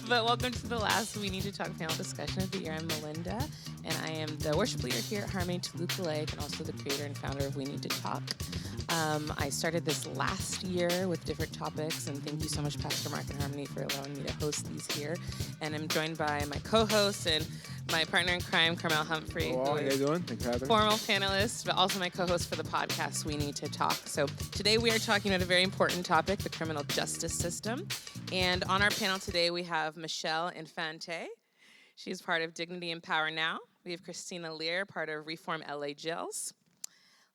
But welcome to the last We Need to Talk panel discussion of the year. I'm Malynda, and I am the worship leader here at Harmony Toluca Lake and also the creator and founder of We Need to Talk. I started this last year with different topics, and thank you so much, Pastor Mark and Harmony, for allowing me to host these here. And I'm joined by my co-host and my partner in crime, Karmel Humphrey. Hello, how you doing? Thanks for having me. Formal panelist, but also my co-host for the podcast, We Need to Talk. So today we are talking about a very important topic, the criminal justice system. And on our panel today, we have Michele and She's part of Dignity and Power Now. We have Kristina Lear, part of Reform LA Jails.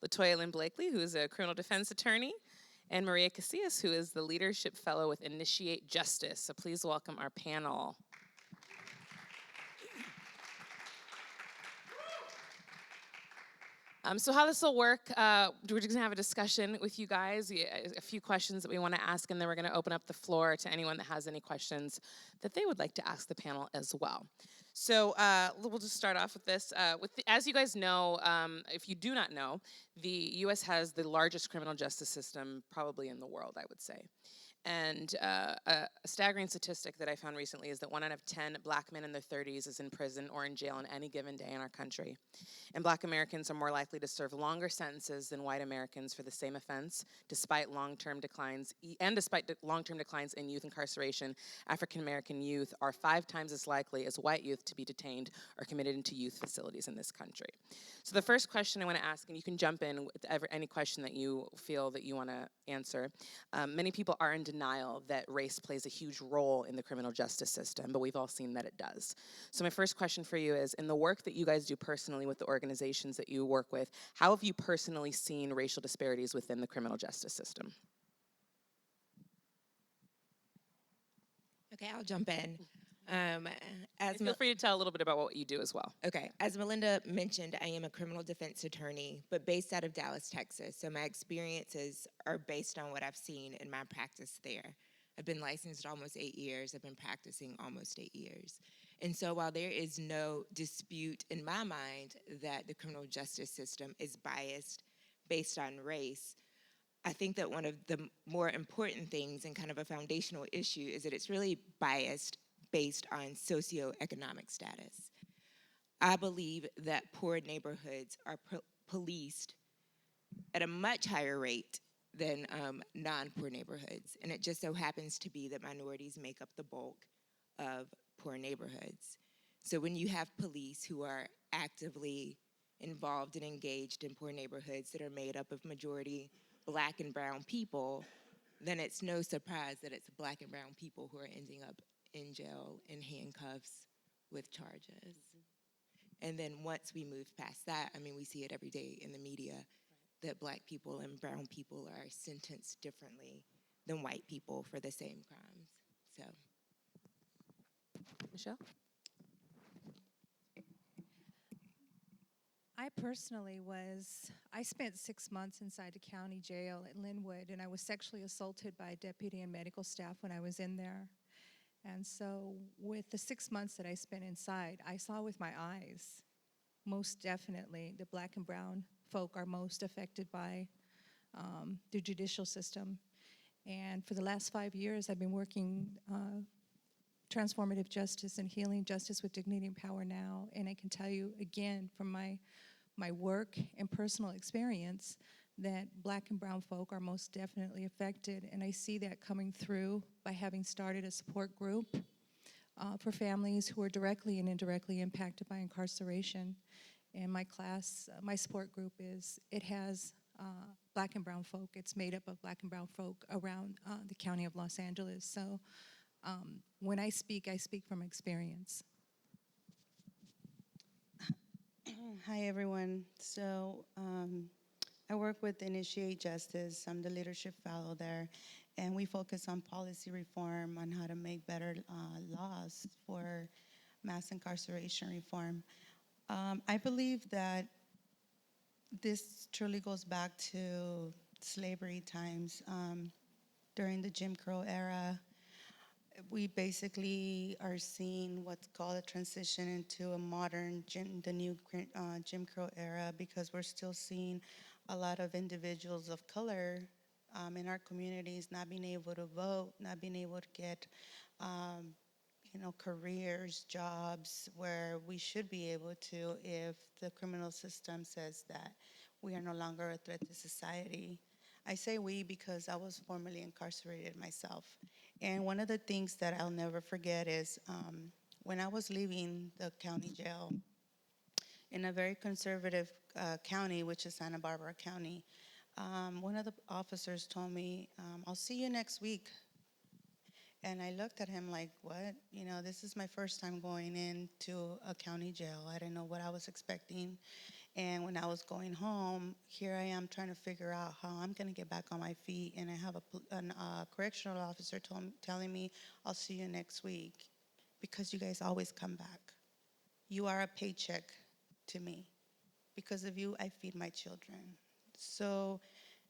Latoya Lynn Blakely, who is a criminal defense attorney. And Maria Casillas, who is the leadership fellow with Initiate Justice. So please welcome our panel. So how this will work, we're just going to have a discussion with you guys, a few questions that we want to ask, and then we're going to open up the floor to anyone that has any questions that they would like to ask the panel as well. So we'll just start off with this. As you guys know, if you do not know, the U.S. has the largest criminal justice system probably in the world, I would say. And a staggering statistic that I found recently is that 1 out of 10 black men in their 30s is in prison or in jail on any given day in our country. And black Americans are more likely to serve longer sentences than white Americans for the same offense, despite long-term declines. And despite long-term declines in youth incarceration, African American youth are 5 times as likely as white youth to be detained or committed into youth facilities in this country. So the first question I want to ask, and you can jump in with any question that you feel that you want to answer. Many people are in denial that race plays a huge role in the criminal justice system, but we've all seen that it does. So my first question for you is, in the work that you guys do personally with the organizations that you work with, how have you personally seen racial disparities within the criminal justice system? Okay, I'll jump in. Feel free to tell a little bit about what you do as well. Okay, as Malynda mentioned, I am a criminal defense attorney, but based out of Dallas, Texas. So my experiences are based on what I've seen in my practice there. I've been licensed almost 8 years. I've been practicing almost 8 years. And so while there is no dispute in my mind that the criminal justice system is biased based on race, I think that one of the more important things and kind of a foundational issue is that it's really biased based on socioeconomic status. I believe that poor neighborhoods are policed at a much higher rate than non-poor neighborhoods. And it just so happens to be that minorities make up the bulk of poor neighborhoods. So when you have police who are actively involved and engaged in poor neighborhoods that are made up of majority black and brown people, then it's no surprise that it's black and brown people who are ending up in jail in handcuffs with charges. Mm-hmm. And then once we move past that, I mean, we see it every day in the media that black people and brown people are sentenced differently than white people for the same crimes. So, Michele? I spent 6 months inside the county jail at Linwood, and I was sexually assaulted by a deputy and medical staff when I was in there. And so with the 6 months that I spent inside, I saw with my eyes, most definitely, the black and brown folk are most affected by the judicial system. And for the last 5 years, I've been working transformative justice and healing justice with Dignity and Power Now. And I can tell you, again, from my work and personal experience, that black and brown folk are most definitely affected. And I see that coming through by having started a support group for families who are directly and indirectly impacted by incarceration. And my support group has black and brown folk. It's made up of black and brown folk around the county of Los Angeles. So when I speak from experience. Hi, everyone. So I work with Initiate Justice. I'm the leadership fellow there, and we focus on policy reform, on how to make better laws for mass incarceration reform. I believe that this truly goes back to slavery times. During the Jim Crow era, we basically are seeing what's called a transition into a modern, the new Jim Crow era, because we're still seeing a lot of individuals of color in our communities, not being able to vote, not being able to get, um, careers, jobs where we should be able to if the criminal system says that we are no longer a threat to society. I say we because I was formerly incarcerated myself. And one of the things that I'll never forget is when I was leaving the county jail in a very conservative county, which is Santa Barbara County, one of the officers told me, I'll see you next week. And I looked at him like, what? This is my first time going into a county jail. I didn't know what I was expecting. And when I was going home, here I am trying to figure out how I'm going to get back on my feet. And I have a correctional officer telling me, I'll see you next week because you guys always come back. You are a paycheck to me. Because of you, I feed my children. So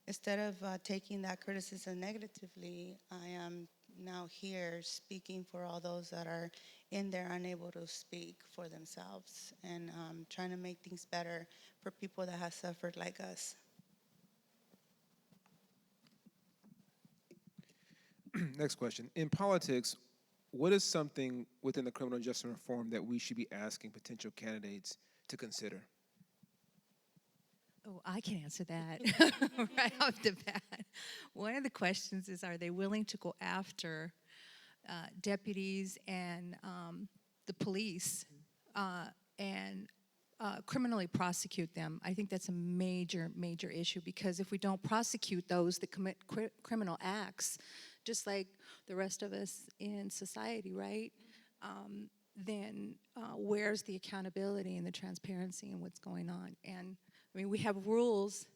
instead of taking that criticism negatively, I am now here speaking for all those that are in there unable to speak for themselves and trying to make things better for people that have suffered like us. Next question. In politics, what is something within the criminal justice reform that we should be asking potential candidates to consider? Oh, I can answer that right off the bat. One of the questions is, are they willing to go after deputies and the police and criminally prosecute them? I think that's a major, major issue, because if we don't prosecute those that commit criminal acts, just like the rest of us in society, right? Then where's the accountability and the transparency in what's going on? And I mean, we have rules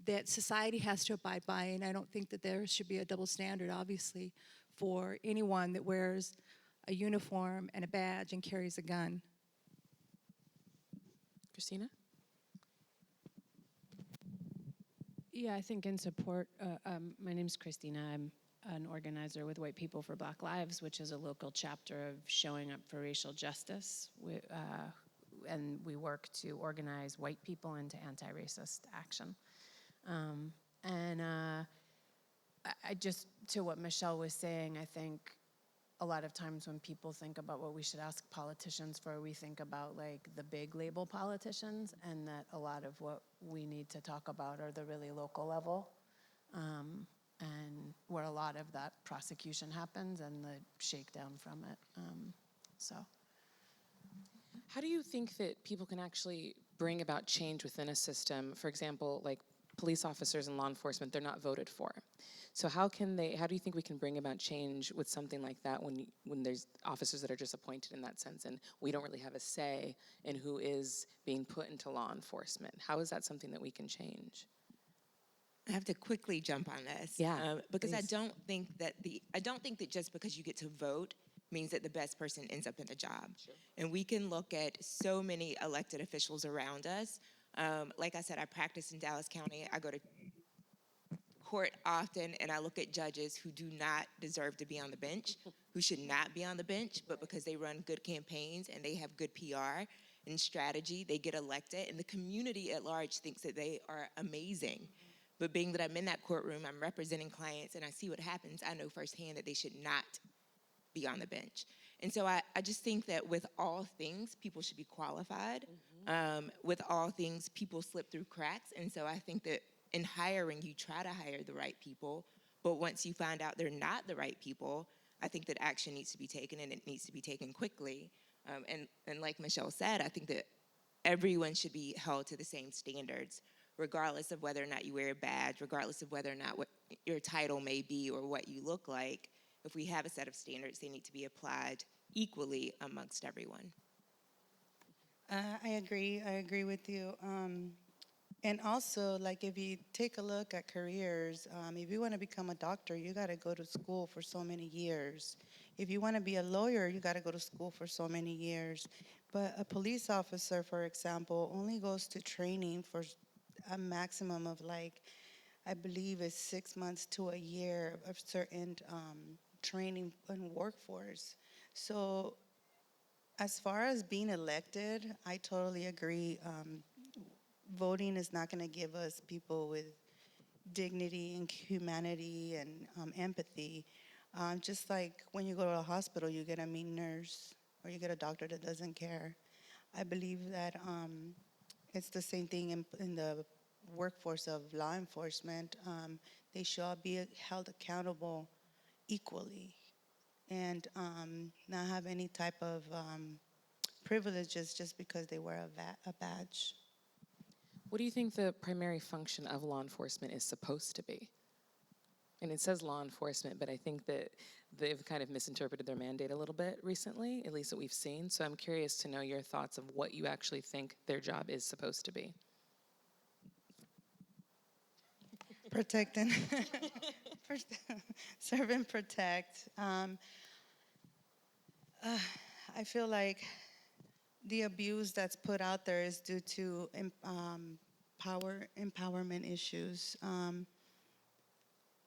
that society has to abide by, and I don't think that there should be a double standard, obviously, for anyone that wears a uniform and a badge and carries a gun. Kristina? Yeah, I think in support, my name's Kristina. I'm an organizer with White People for Black Lives, which is a local chapter of showing up for racial justice. And we work to organize white people into anti-racist action. I just, to what Michele was saying, I think a lot of times when people think about what we should ask politicians for, we think about like the big label politicians, and that a lot of what we need to talk about are the really local level, and where a lot of that prosecution happens and the shakedown from it. How do you think that people can actually bring about change within a system? For example, like police officers and law enforcement, they're not voted for. So how do you think we can bring about change with something like that when there's officers that are just appointed in that sense and we don't really have a say in who is being put into law enforcement? How is that something that we can change? I have to quickly jump on this. Yeah, because please. I don't think that just because you get to vote means that the best person ends up in the job. Sure. And we can look at so many elected officials around us. Like I said, I practice in Dallas County. I go to court often, and I look at judges who do not deserve to be on the bench, who should not be on the bench, but because they run good campaigns and they have good PR and strategy, they get elected, and the community at large thinks that they are amazing. But being that I'm in that courtroom, I'm representing clients, and I see what happens, I know firsthand that they should not be on the bench. And so I just think that with all things, people should be qualified. With all things, people slip through cracks. And so I think that in hiring, you try to hire the right people. But once you find out they're not the right people, I think that action needs to be taken, and it needs to be taken quickly. And like Michele said, I think that everyone should be held to the same standards, regardless of whether or not you wear a badge, regardless of whether or not what your title may be or what you look like. If we have a set of standards, they need to be applied equally amongst everyone. I agree with you. And also, like, if you take a look at careers, if you want to become a doctor, you got to go to school for so many years. If you want to be a lawyer, you got to go to school for so many years. But a police officer, for example, only goes to training for a maximum of, like, I believe it's 6 months to a year of certain training and workforce. So as far as being elected, I totally agree. Voting is not going to give us people with, dignity and humanity and empathy. Just like when you go to a hospital, you get a mean nurse or you get a doctor that doesn't care. I believe that it's the same thing in the workforce of law enforcement. They should all be held accountable equally and not have any type of privileges just because they wear a badge. What do you think the primary function of law enforcement is supposed to be? And it says law enforcement, but I think that they've kind of misinterpreted their mandate a little bit recently, at least that we've seen. So I'm curious to know your thoughts of what you actually think their job is supposed to be. Protect and serve and protect. I feel like the abuse that's put out there is due to empowerment issues.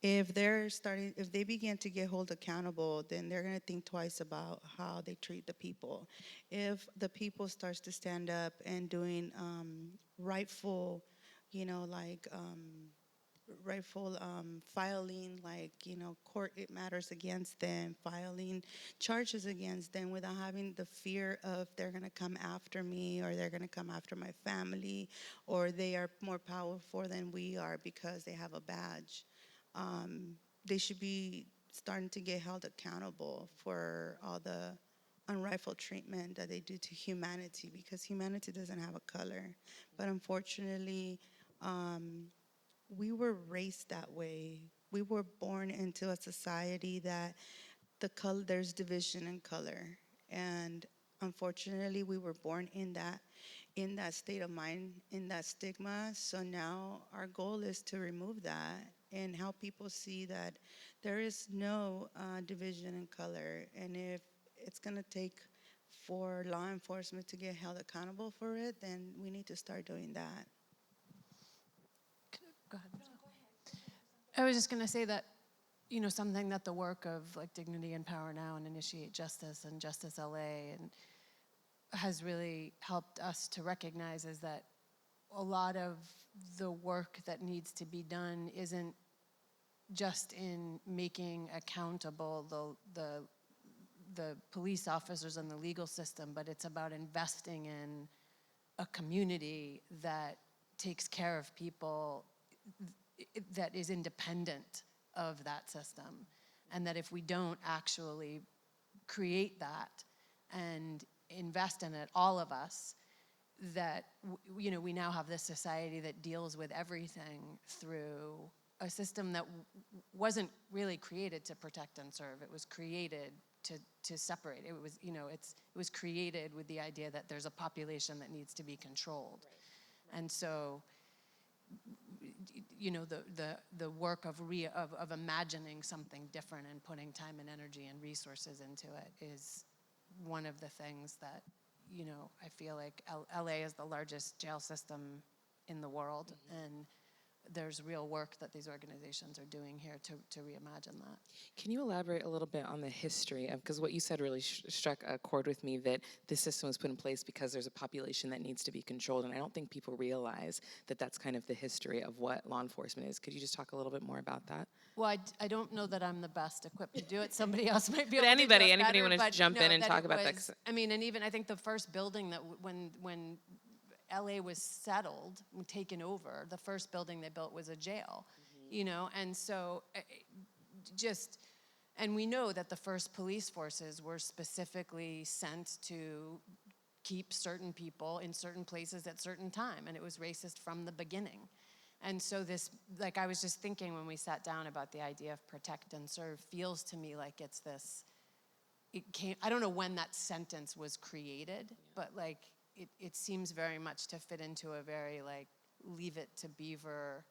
If they begin to get held accountable, then they're going to think twice about how they treat the people. If the people starts to stand up and doing rightful, like rightful filing, like court matters against them, filing charges against them without having the fear of they're going to come after me or they're going to come after my family or they are more powerful than we are because they have a badge. They should be starting to get held accountable for all the unrightful treatment that they do to humanity because humanity doesn't have a color. But unfortunately, we were raised that way. We were born into a society that there's division in color, and unfortunately, we were born in that state of mind, in that stigma. So now our goal is to remove that and help people see that there is no division in color, and if it's going to take for law enforcement to get held accountable for it, then we need to start doing that. Go ahead. I was just going to say that, something that the work of like Dignity and Power Now and Initiate Justice and Justice LA and has really helped us to recognize is that a lot of the work that needs to be done isn't just in making accountable the police officers and the legal system, but it's about investing in a community that takes care of people that is independent of that system. And that if we don't actually create that and invest in it, all of us, that we now have this society that deals with everything through a system that wasn't really created to protect and serve. It was created to separate. It was, it was created with the idea that there's a population that needs to be controlled. Right. And so, the work of imagining something different and putting time and energy and resources into it is one of the things that, I feel like LA is the largest jail system in the world, and there's real work that these organizations are doing here to reimagine that. Can you elaborate a little bit on the history of, because what you said really struck a chord with me, that this system was put in place because there's a population that needs to be controlled, and I don't think people realize that that's kind of the history of what law enforcement is. Could you just talk a little bit more about that? Well, I don't know that I'm the best equipped to do it. Somebody else might be able But to do it anybody better, want to jump in and talk about that? I mean, and even I think the first building that when LA was settled, taken over, the first building they built was a jail, and so and we know that the first police forces were specifically sent to keep certain people in certain places at certain time, and it was racist from the beginning. And so this, like I was just thinking when we sat down about the idea of protect and serve, feels to me like it's this, I don't know when that sentence was created, but like, it seems very much to fit into a very like Leave It to Beaver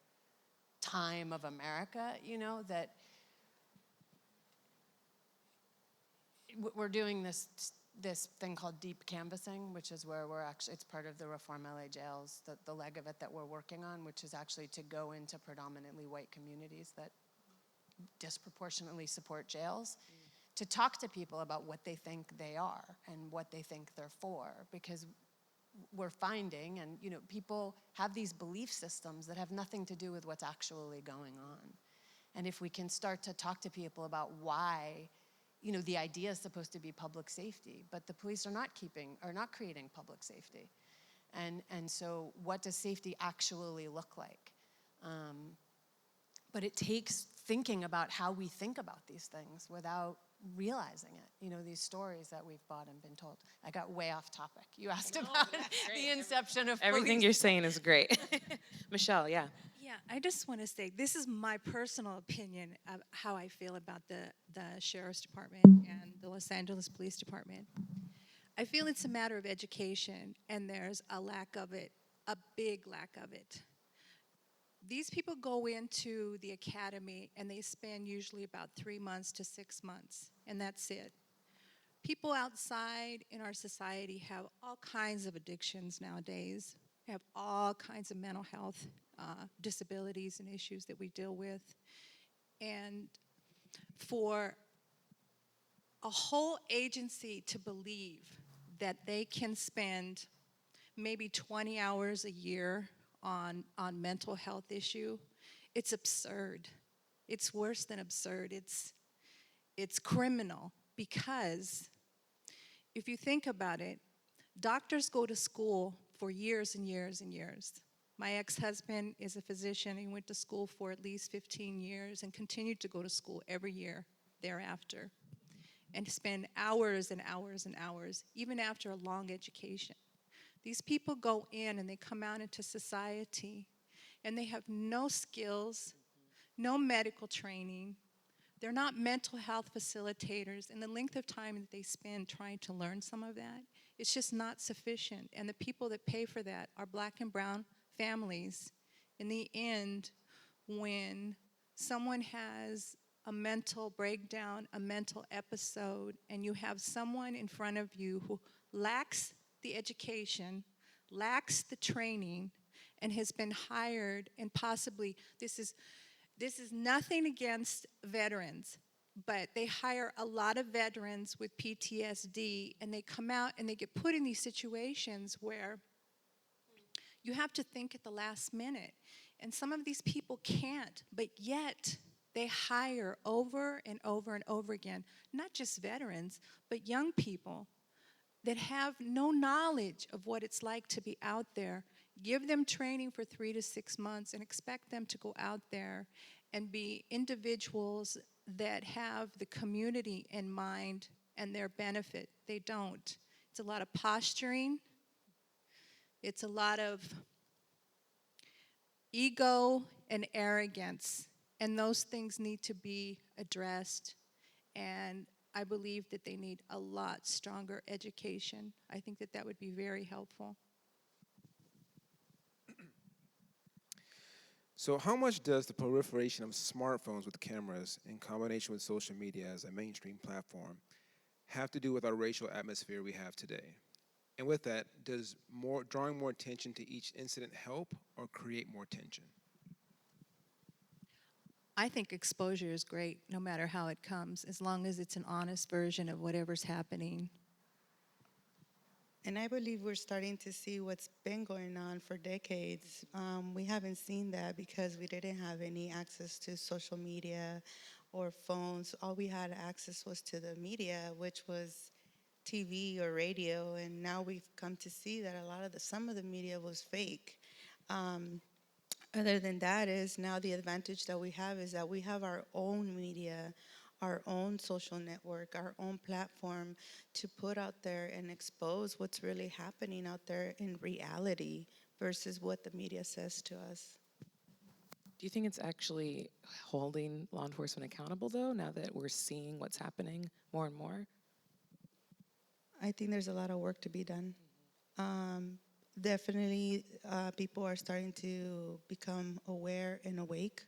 time of America, that we're doing this thing called deep canvassing, which is where it's part of the Reform LA Jails, the leg of it that we're working on, which is actually to go into predominantly white communities that disproportionately support jails, to talk to people about what they think they are and what they think they're for, because we're finding, and people have these belief systems that have nothing to do with what's actually going on. And if we can start to talk to people about why, the idea is supposed to be public safety, but the police are not creating public safety. And so what does safety actually look like? But it takes thinking about how we think about these things without realizing it. These stories that we've bought and been told. I got way off topic. You asked about the inception of Everything police. you're saying is great. Michele, yeah. Yeah, I just want to say this is my personal opinion of how I feel about the Sheriff's Department and the Los Angeles Police Department. I feel it's a matter of education, and there's a lack of it, a big lack of it. These people go into the academy and they spend usually about 3 months to 6 months, and that's it. People outside in our society have all kinds of addictions nowadays, have all kinds of mental health disabilities and issues that we deal with. And for a whole agency to believe that they can spend maybe 20 hours a year on mental health issue, it's absurd. It's worse than absurd. It's criminal, because if you think about it, doctors go to school for years and years and years. My ex-husband is a physician. He went to school for at least 15 years and continued to go to school every year thereafter, and spend hours and hours and hours, even after a long education. These people go in and they come out into society and they have no skills, no medical training. They're not mental health facilitators, and the length of time that they spend trying to learn some of that, it's just not sufficient. And the people that pay for that are Black and brown families. In the end, when someone has a mental breakdown, a mental episode, and you have someone in front of you who lacks the education, lacks the training, and has been hired, and possibly, this is nothing against veterans, but they hire a lot of veterans with PTSD, and they come out and they get put in these situations where you have to think at the last minute. And some of these people can't, but yet they hire over and over and over again, not just veterans, but young people that have no knowledge of what it's like to be out there. Give them training for 3 to 6 months and expect them to go out there and be individuals that have the community in mind and their benefit. They don't. It's a lot of posturing. It's a lot of ego and arrogance, and those things need to be addressed. And I believe that they need a lot stronger education. I think that that would be very helpful. So, how much does the proliferation of smartphones with cameras in combination with social media as a mainstream platform have to do with our racial atmosphere we have today? And with that, does drawing more attention to each incident help or create more tension? I think exposure is great, no matter how it comes, as long as it's an honest version of whatever's happening. And I believe we're starting to see what's been going on for decades. We haven't seen that because we didn't have any access to social media or phones. All we had access was to the media, which was TV or radio. And now we've come to see that some of the media was fake. Other than that, is now the advantage that we have is that we have our own media, our own social network, our own platform to put out there and expose what's really happening out there in reality versus what the media says to us. Do you think it's actually holding law enforcement accountable, though, now that we're seeing what's happening more and more? I think there's a lot of work to be done. Definitely, people are starting to become aware and awake,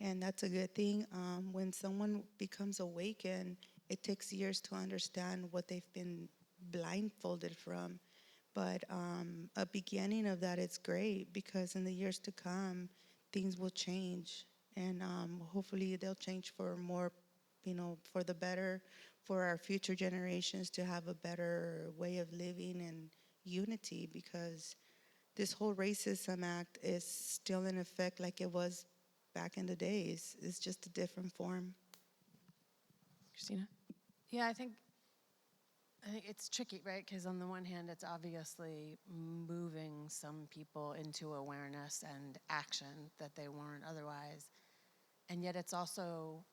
and that's a good thing. When someone becomes awakened, it takes years to understand what they've been blindfolded from. But a beginning of that is great, because in the years to come, things will change, and hopefully they'll change for more, for the better, for our future generations to have a better way of living and unity, because this whole racism act is still in effect like it was back in the days. It's just a different form. Kristina? Yeah, I think it's tricky, right? Because on the one hand, it's obviously moving some people into awareness and action that they weren't otherwise. And yet it's also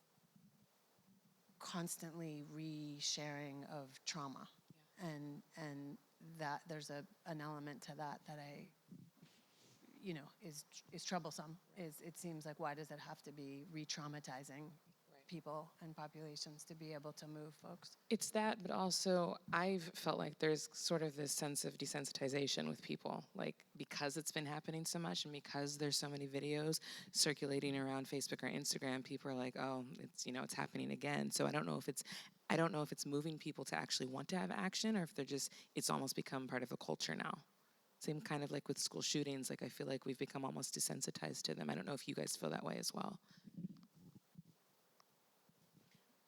constantly re-sharing of trauma. And that there's an element to that I, is troublesome. It seems like, why does it have to be re-traumatizing people and populations to be able to move folks? It's that, but also I've felt like there's sort of this sense of desensitization with people, like because it's been happening so much and because there's so many videos circulating around Facebook or Instagram, people are like, oh, it's happening again. So I don't know if it's moving people to actually want to have action, or if it's almost become part of a culture now. Same kind of like with school shootings, like I feel like we've become almost desensitized to them. I don't know if you guys feel that way as well.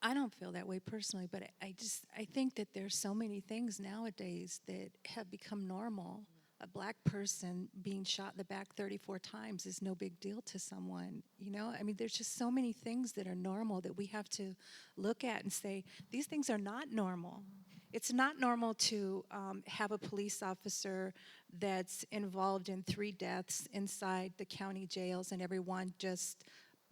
I don't feel that way personally, but I think that there's so many things nowadays that have become normal. A black person being shot in the back 34 times is no big deal to someone, I mean, there's just so many things that are normal that we have to look at and say, these things are not normal. It's not normal to have a police officer that's involved in 3 deaths inside the county jails and everyone just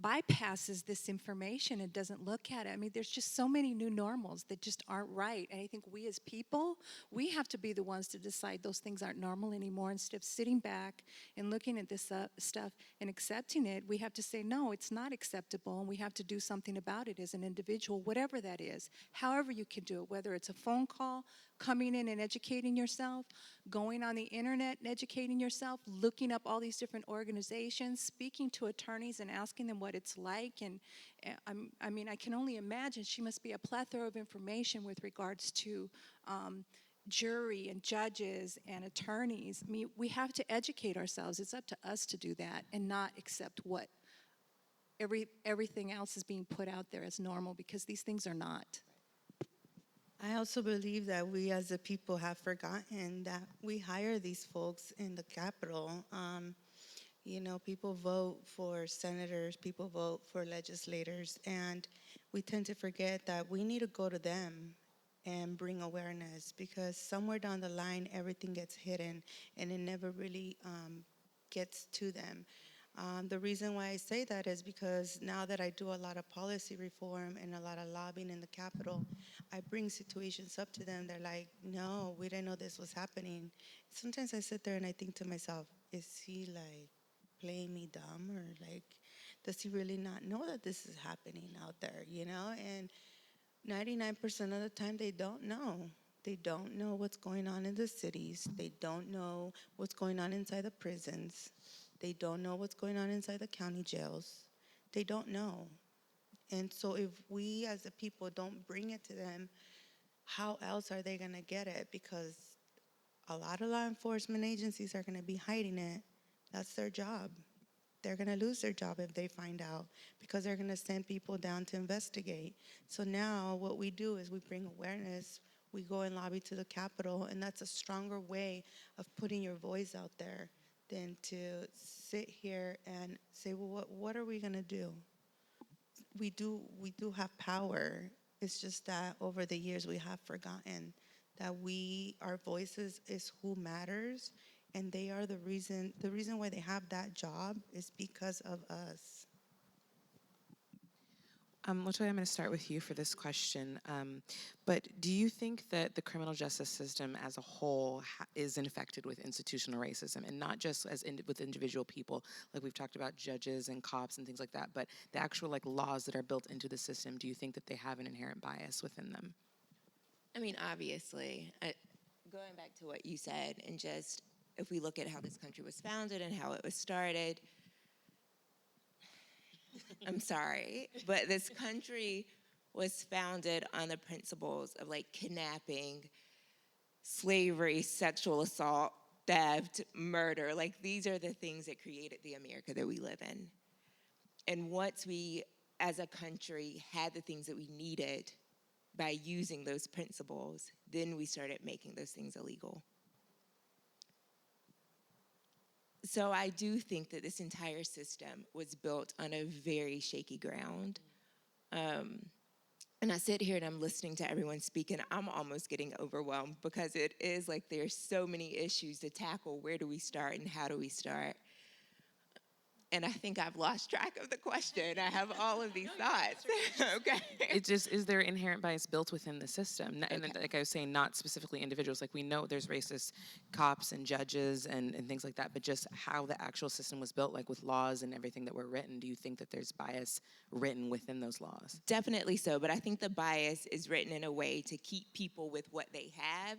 bypasses this information and doesn't look at it. I mean, there's just so many new normals that just aren't right. And I think we as people, we have to be the ones to decide those things aren't normal anymore. Instead of sitting back and looking at this stuff and accepting it, we have to say, no, it's not acceptable, and we have to do something about it as an individual, whatever that is. However you can do it, whether it's a phone call, coming in and educating yourself, going on the internet and educating yourself, looking up all these different organizations, speaking to attorneys and asking them what it's like. And I mean, I can only imagine she must be a plethora of information with regards to jury and judges and attorneys. I mean, we have to educate ourselves. It's up to us to do that and not accept what everything else is being put out there as normal, because these things are not. I also believe that we as a people have forgotten that we hire these folks in the Capitol. People vote for senators, people vote for legislators, and we tend to forget that we need to go to them and bring awareness, because somewhere down the line, everything gets hidden and it never really gets to them. The reason why I say that is because now that I do a lot of policy reform and a lot of lobbying in the Capitol, I bring situations up to them. They're like, no, we didn't know this was happening. Sometimes I sit there and I think to myself, is he like playing me dumb, or like, does he really not know that this is happening out there, And 99% of the time they don't know. They don't know what's going on in the cities. They don't know what's going on inside the prisons. They don't know what's going on inside the county jails. They don't know. And so if we as a people don't bring it to them, how else are they going to get it? Because a lot of law enforcement agencies are going to be hiding it. That's their job. They're going to lose their job if they find out, because they're going to send people down to investigate. So now what we do is we bring awareness. We go and lobby to the Capitol, and that's a stronger way of putting your voice out there than to sit here and say, well, what are we going to do? We do have power. It's just that over the years we have forgotten that our voices is who matters, and they are the reason why they have that job is because of us. Latoya, I'm going to start with you for this question. But do you think that the criminal justice system as a whole is infected with institutional racism, and not just with individual people, like we've talked about judges and cops and things like that, but the actual like laws that are built into the system? Do you think that they have an inherent bias within them? I mean, obviously, going back to what you said, and just if we look at how this country was founded and how it was started, I'm sorry, but this country was founded on the principles of like kidnapping, slavery, sexual assault, theft, murder. Like, these are the things that created the America that we live in. And once we, as a country, had the things that we needed by using those principles, then we started making those things illegal. So I do think that this entire system was built on a very shaky ground. And I sit here and I'm listening to everyone speak, and I'm almost getting overwhelmed because it is like there's so many issues to tackle. Where do we start and how do we start? And I think I've lost track of the question. I have all of these thoughts. Okay. It just, is there inherent bias built within the system? And Okay. like I was saying, not specifically individuals. Like we know there's racist cops and judges and things like that, but just how the actual system was built, like with laws and everything that were written, do you think that there's bias written within those laws? Definitely so, but I think the bias is written in a way to keep people with what they have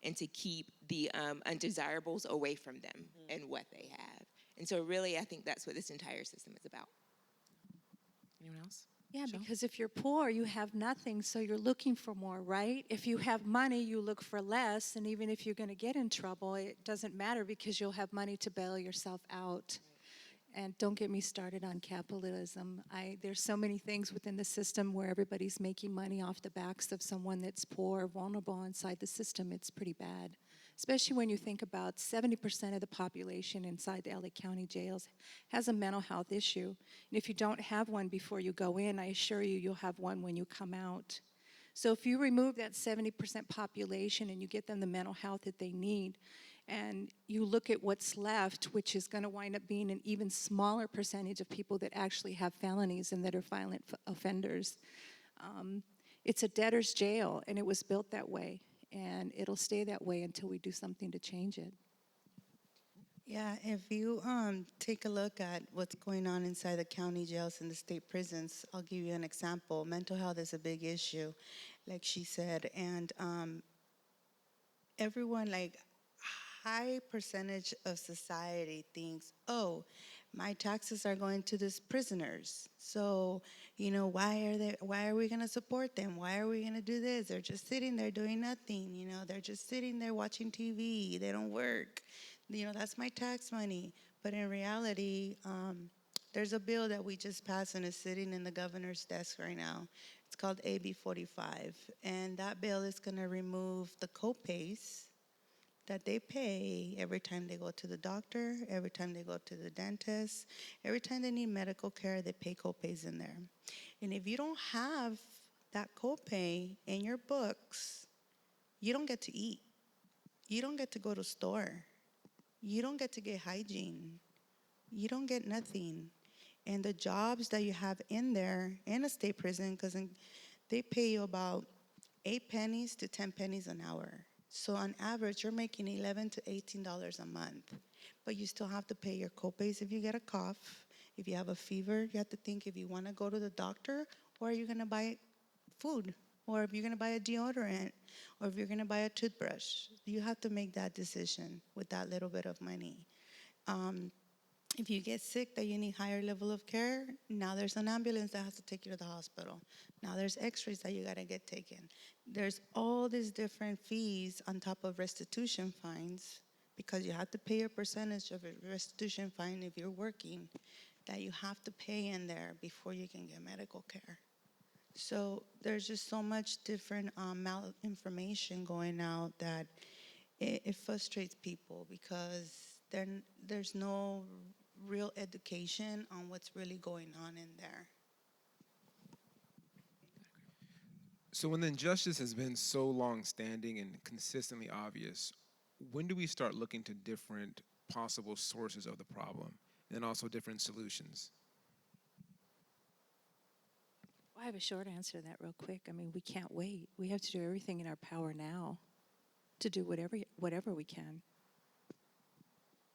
and to keep the undesirables away from them and what they have. And so really, I think that's what this entire system is about. Anyone else? Yeah, Michele? because if you're poor, you have nothing, so you're looking for more, right? If you have money, you look for less, and even if you're going to get in trouble, it doesn't matter because you'll have money to bail yourself out. And don't get me started on capitalism. There's so many things within the system where everybody's making money off the backs of someone that's poor or vulnerable inside the system. It's pretty bad, especially when you think about 70% of the population inside the LA County jails has a mental health issue. And if you don't have one before you go in, I assure you, you'll have one when you come out. So if you remove that 70% population and you get them the mental health that they need, and you look at what's left, which is going to wind up being an even smaller percentage of people that actually have felonies and that are violent offenders. It's a debtor's jail, and it was built that way, and it'll stay that way until we do something to change it. Yeah, if you take a look at what's going on inside the county jails and the state prisons, I'll give you an example. Mental health is a big issue, like she said, and everyone, like, high percentage of society thinks, oh, my taxes are going to these prisoners. So, why are we going to support them? Why are we going to do this? They're just sitting there doing nothing. They're just sitting there watching TV. They don't work. That's my tax money. But in reality, there's a bill that we just passed and is sitting in the governor's desk right now. It's called AB 45. And that bill is going to remove the copays that they pay every time they go to the doctor, every time they go to the dentist, every time they need medical care, they pay copays in there. And if you don't have that copay in your books, you don't get to eat. You don't get to go to store. You don't get to get hygiene. You don't get nothing. And the jobs that you have in there in a state prison, because they pay you about 8 pennies to 10 pennies an hour. So on average, you're making $11 to $18 a month. But you still have to pay your copays if you get a cough. If you have a fever, you have to think if you want to go to the doctor, or are you going to buy food, or if you're going to buy a deodorant, or if you're going to buy a toothbrush. You have to make that decision with that little bit of money. If you get sick that you need higher level of care, now there's an ambulance that has to take you to the hospital. Now there's x-rays that you gotta get taken. There's all these different fees on top of restitution fines, because you have to pay a percentage of a restitution fine if you're working, that you have to pay in there before you can get medical care. So there's just so much different malinformation going out that it frustrates people, because there's no real education on what's really going on in there. So when the injustice has been so long-standing and consistently obvious, when do we start looking to different possible sources of the problem and also different solutions? Well, I have a short answer to that real quick. I mean, we can't wait. We have to do everything in our power now to do whatever we can.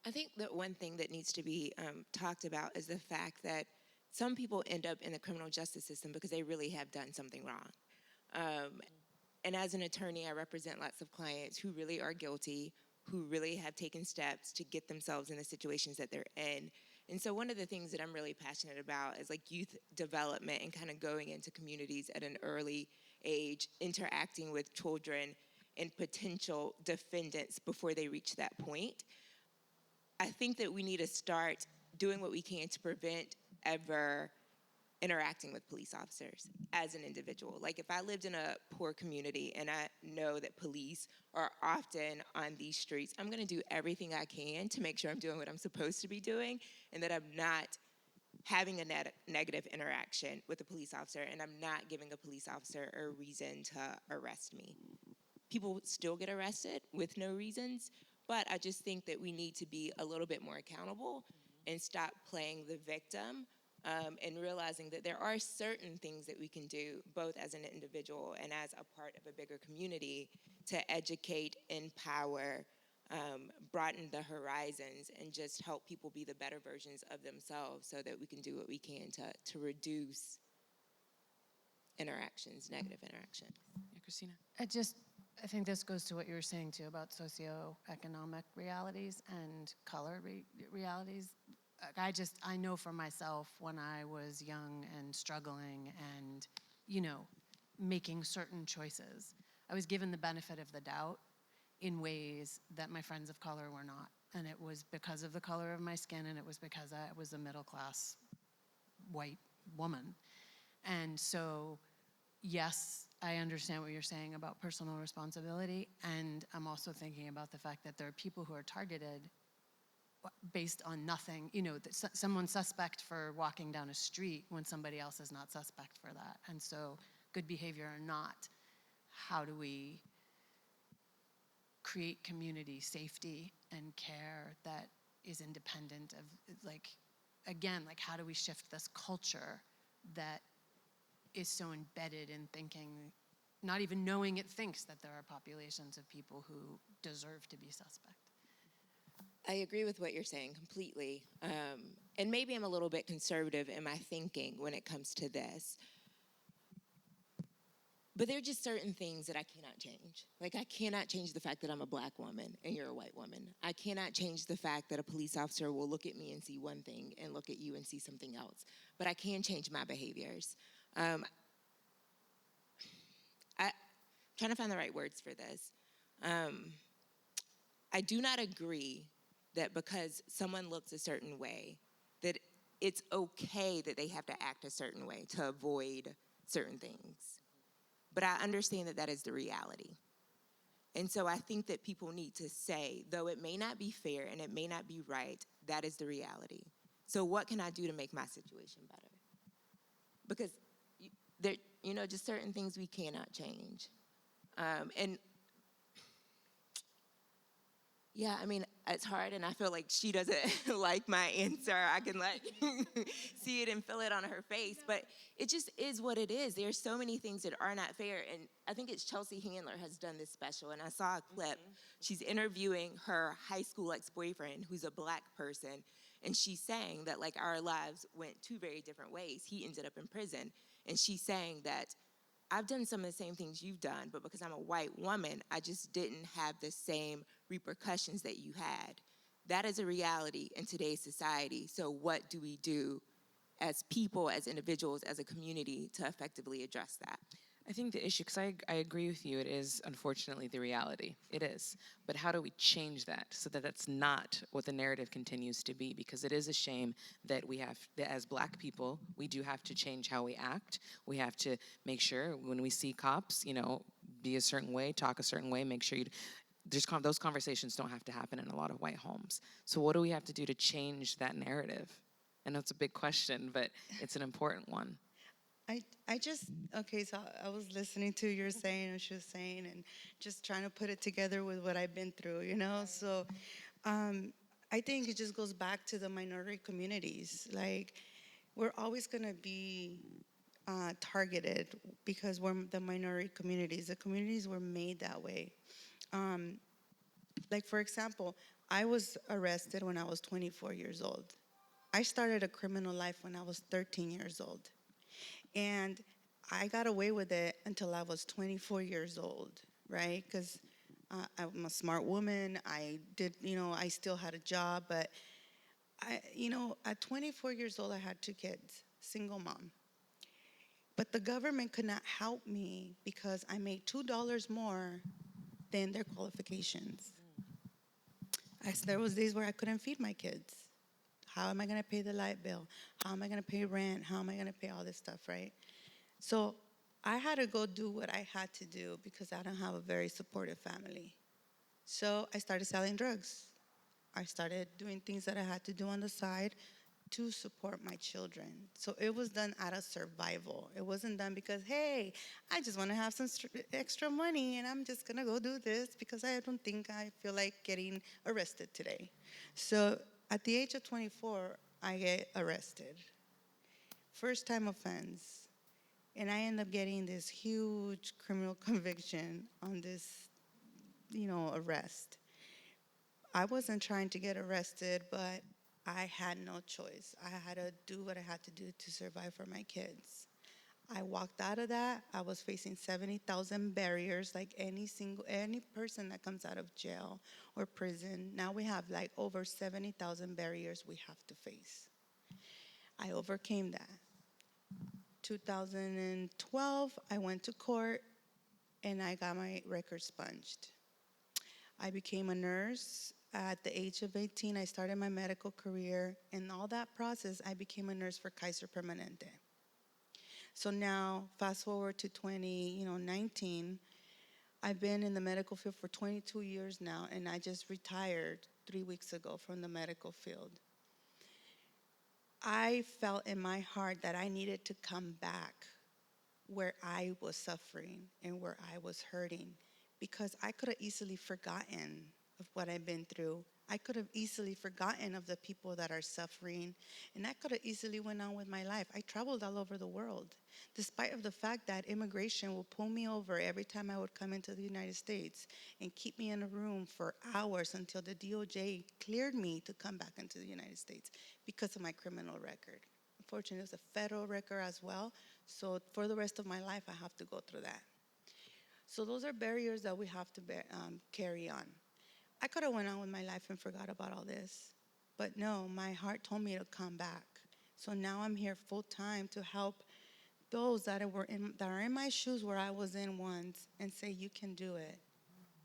I think that one thing that needs to be talked about is the fact that some people end up in the criminal justice system because they really have done something wrong. And as an attorney, I represent lots of clients who really are guilty, who really have taken steps to get themselves in the situations that they're in. And so one of the things that I'm really passionate about is like youth development and kind of going into communities at an early age, interacting with children and potential defendants before they reach that point. I think that we need to start doing what we can to prevent ever interacting with police officers as an individual. Like if I lived in a poor community and I know that police are often on these streets, I'm gonna do everything I can to make sure I'm doing what I'm supposed to be doing and that I'm not having a negative interaction with a police officer and I'm not giving a police officer a reason to arrest me. People still get arrested with no reasons, but I just think that we need to be a little bit more accountable and stop playing the victim, and realizing that there are certain things that we can do, both as an individual and as a part of a bigger community, to educate, empower, broaden the horizons, and just help people be the better versions of themselves so that we can do what we can to reduce interactions, negative interactions. Yeah, Kristina. I think this goes to what you were saying too about socioeconomic realities and color realities. I know for myself when I was young and struggling and, making certain choices, I was given the benefit of the doubt in ways that my friends of color were not. And it was because of the color of my skin, and it was because I was a middle class white woman. And so, yes, I understand what you're saying about personal responsibility, and I'm also thinking about the fact that there are people who are targeted based on nothing, someone suspect for walking down a street when somebody else is not suspect for that. And so, good behavior or not, how do we create community safety and care that is independent of, how do we shift this culture that is so embedded in thinking, not even knowing it thinks that there are populations of people who deserve to be suspect. I agree with what you're saying completely. And maybe I'm a little bit conservative in my thinking when it comes to this. But there are just certain things that I cannot change. Like, I cannot change the fact that I'm a black woman and you're a white woman. I cannot change the fact that a police officer will look at me and see one thing and look at you and see something else. But I can change my behaviors. I'm trying to find the right words for this. I do not agree that because someone looks a certain way, that it's okay that they have to act a certain way to avoid certain things. But I understand that that is the reality. And so I think that people need to say, though it may not be fair and it may not be right, that is the reality. So what can I do to make my situation better? Because there, just certain things we cannot change. And yeah, I mean, it's hard, and I feel like she doesn't like my answer. I can see it and feel it on her face, but it just is what it is. There's so many things that are not fair, and I think it's Chelsea Handler has done this special, and I saw a clip. She's interviewing her high school ex-boyfriend, who's a black person, and she's saying that, our lives went two very different ways. He ended up in prison, and she's saying that I've done some of the same things you've done, but because I'm a white woman, I just didn't have the same repercussions that you had. That is a reality in today's society. So what do we do as people, as individuals, as a community to effectively address that? I think the issue, because I agree with you, it is unfortunately the reality. It is. But how do we change that so that that's not what the narrative continues to be? Because it is a shame that we have, that as black people, we do have to change how we act. We have to make sure when we see cops, be a certain way, talk a certain way, make sure those conversations don't have to happen in a lot of white homes. So what do we have to do to change that narrative? I know it's a big question, but it's an important one. So I was listening to your saying, what she was saying, and just trying to put it together with what I've been through, So I think it just goes back to the minority communities. We're always going to be targeted because we're the minority communities. The communities were made that way. For example, I was arrested when I was 24 years old. I started a criminal life when I was 13 years old. And I got away with it until I was 24 years old, right? Because I'm a smart woman. I did, I still had a job. But, at 24 years old, I had 2 kids, single mom. But the government could not help me because I made $2 more than their qualifications. There was days where I couldn't feed my kids. How am I going to pay the light bill? How am I going to pay rent? How am I going to pay all this stuff, right? So I had to go do what I had to do because I don't have a very supportive family. So I started selling drugs. I started doing things that I had to do on the side to support my children. So it was done out of survival. It wasn't done because, hey, I just want to have some extra money and I'm just going to go do this because I don't think I feel like getting arrested today. So at the age of 24, I get arrested. First time offense. And I end up getting this huge criminal conviction on this, arrest. I wasn't trying to get arrested, but I had no choice. I had to do what I had to do to survive for my kids. I walked out of that. I was facing 70,000 barriers, like any person that comes out of jail or prison. Now we have like over 70,000 barriers we have to face. I overcame that. 2012, I went to court and I got my record sponged. I became a nurse. At the age of 18, I started my medical career. In all that process, I became a nurse for Kaiser Permanente. So now, fast forward to 2019, I've been in the medical field for 22 years now, and I just retired 3 weeks ago from the medical field. I felt in my heart that I needed to come back where I was suffering and where I was hurting because I could have easily forgotten of what I've been through. I could have easily forgotten of the people that are suffering, and I could have easily went on with my life. I traveled all over the world, despite of the fact that immigration will pull me over every time I would come into the United States and keep me in a room for hours until the DOJ cleared me to come back into the United States because of my criminal record. Unfortunately, it's a federal record as well, so for the rest of my life, I have to go through that. So those are barriers that we have to carry on. I could have went on with my life and forgot about all this, but no, my heart told me to come back. So now I'm here full time to help those that are in my shoes where I was in once and say, you can do it.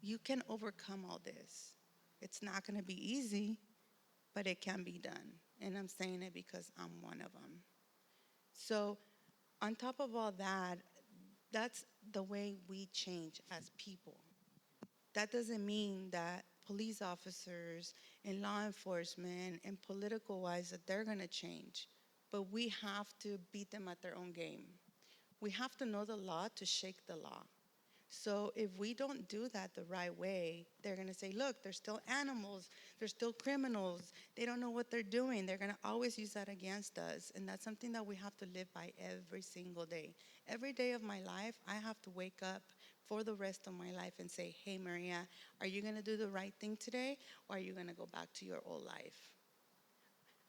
You can overcome all this. It's not going to be easy, but it can be done. And I'm saying it because I'm one of them. So on top of all that, that's the way we change as people. That doesn't mean that police officers and law enforcement and political wise that they're going to change, but we have to beat them at their own game. We have to know the law to shake the law. So if we don't do that the right way, they're going to say, look, they're still animals, they're still criminals, they don't know what they're doing. They're going to always use that against us, and that's something that we have to live by every single day. Every day of my life, I have to wake up for the rest of my life and say, hey, Maria, are you going to do the right thing today, or are you going to go back to your old life?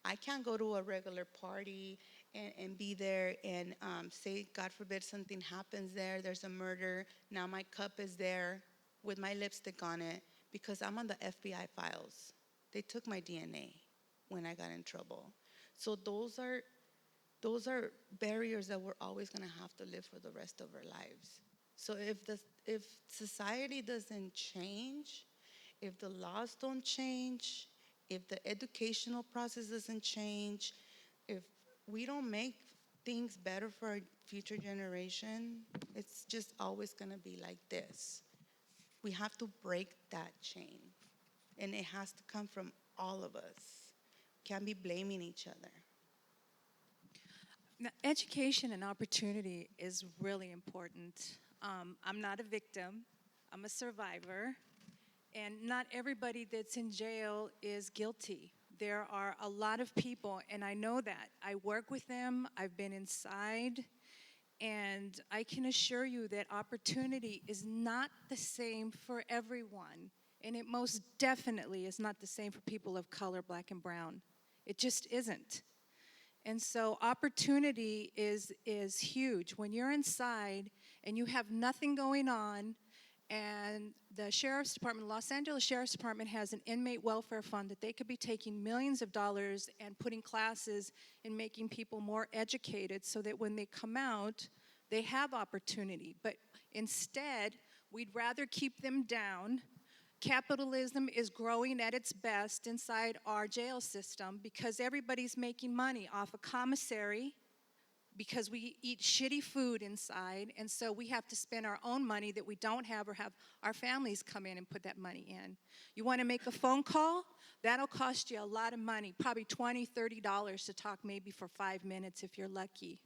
I can't go to a regular party and be there and say, God forbid, something happens there, there's a murder, now my cup is there with my lipstick on it because I'm on the FBI files. They took my DNA when I got in trouble. So those are barriers that we're always going to have to live for the rest of our lives. So if society doesn't change, if the laws don't change, if the educational process doesn't change, if we don't make things better for our future generation, it's just always going to be like this. We have to break that chain, and it has to come from all of us. Can't be blaming each other. Now, education and opportunity is really important. I'm not a victim, I'm a survivor, and not everybody that's in jail is guilty. There are a lot of people, and I know that. I work with them, I've been inside, and I can assure you that opportunity is not the same for everyone. And it most definitely is not the same for people of color, black and brown. It just isn't. And so opportunity is huge. When you're inside and you have nothing going on, and the Sheriff's Department, Los Angeles Sheriff's Department has an inmate welfare fund that they could be taking millions of dollars and putting classes and making people more educated so that when they come out, they have opportunity. But instead, we'd rather keep them down Capitalism is growing at its best inside our jail system because everybody's making money off a commissary because we eat shitty food inside, and so we have to spend our own money that we don't have or have our families come in and put that money in. You want to make a phone call? That'll cost you a lot of money, probably $20, $30 to talk maybe for 5 minutes if you're lucky.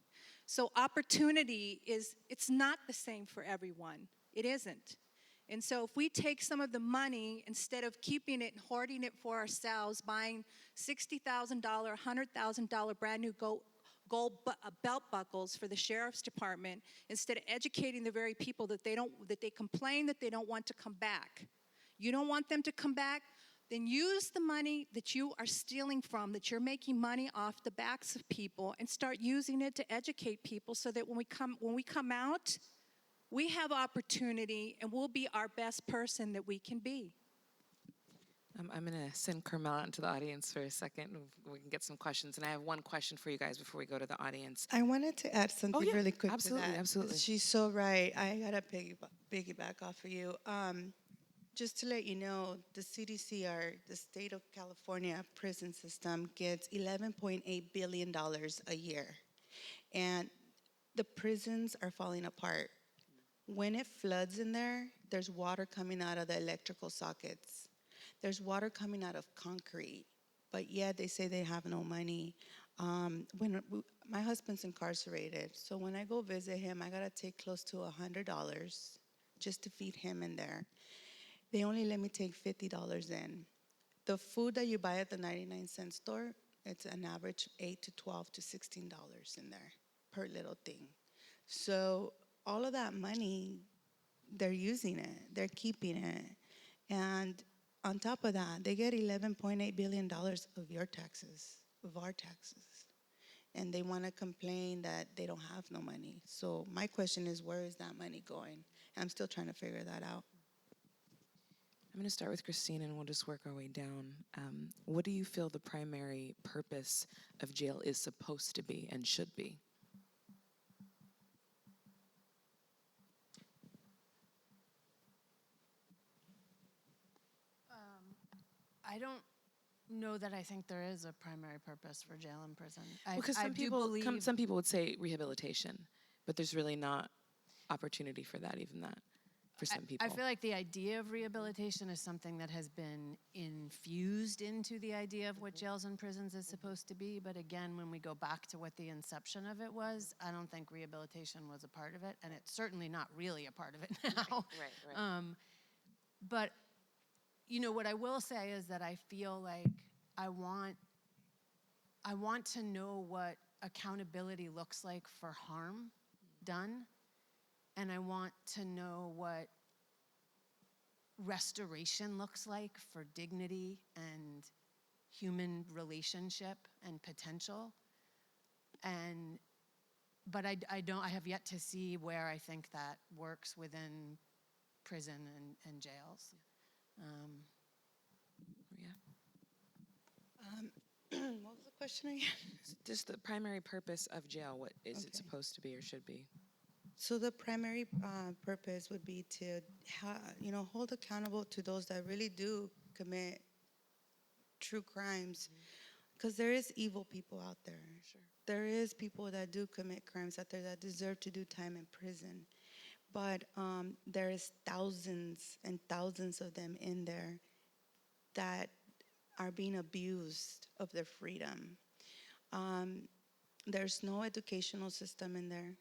So opportunity it's not the same for everyone. It isn't. And so if we take some of the money, instead of keeping it and hoarding it for ourselves, buying $60,000, $100,000 brand new gold belt buckles for the sheriff's department, instead of educating the very people that they complain that they don't want to come back. You don't want them to come back? Then use the money that you are stealing from, that you're making money off the backs of people, and start using it to educate people so that when we come out, we have opportunity and we'll be our best person that we can be. I'm going to send Karmel out into the audience for a second. We can get some questions. And I have one question for you guys before we go to the audience. I wanted to add something yeah, really quick absolutely, to that. absolutely. She's so right. I got to piggyback off of you. Just to let you know, the CDCR, the state of California prison system, gets $11.8 billion a year. And the prisons are falling apart. When it floods in there, there's water coming out of the electrical sockets. There's water coming out of concrete, but yet they say they have no money. My husband's incarcerated, so when I go visit him, I gotta take close to $100 just to feed him in there. They only let me take $50 in. The food that you buy at the 99-cent store, it's an average $8 to $12 to $16 in there per little thing. So all of that money, they're using it, they're keeping it, and on top of that, they get $11.8 billion of your taxes, of our taxes. And they want to complain that they don't have no money. So my question is, where is that money going? I'm still trying to figure that out. I'm going to start with Kristina, and we'll just work our way down. What do you feel the primary purpose of jail is supposed to be and should be? I don't know that I think there is a primary purpose for jail and prison. Because I do believe some people would say rehabilitation, but there's really not opportunity for that, even that, for some people. I feel like the idea of rehabilitation is something that has been infused into the idea of what jails and prisons is supposed to be. But again, when we go back to what the inception of it was, I don't think rehabilitation was a part of it, and it's certainly not really a part of it now. Right. But you know, what I will say is that I feel like I want to know what accountability looks like for harm done, and I want to know what restoration looks like for dignity and human relationship and potential. But I have yet to see where I think that works within prison and jails. What was the question again? Just the primary purpose of jail, what is it Okay. supposed to be or should be? So the primary purpose would be to, hold accountable to those that really do commit true crimes, because there is evil people out there. Sure. There is people that do commit crimes out there that deserve to do time in prison, but there is thousands and thousands of them in there that are being abused of their freedom. There's no educational system in there.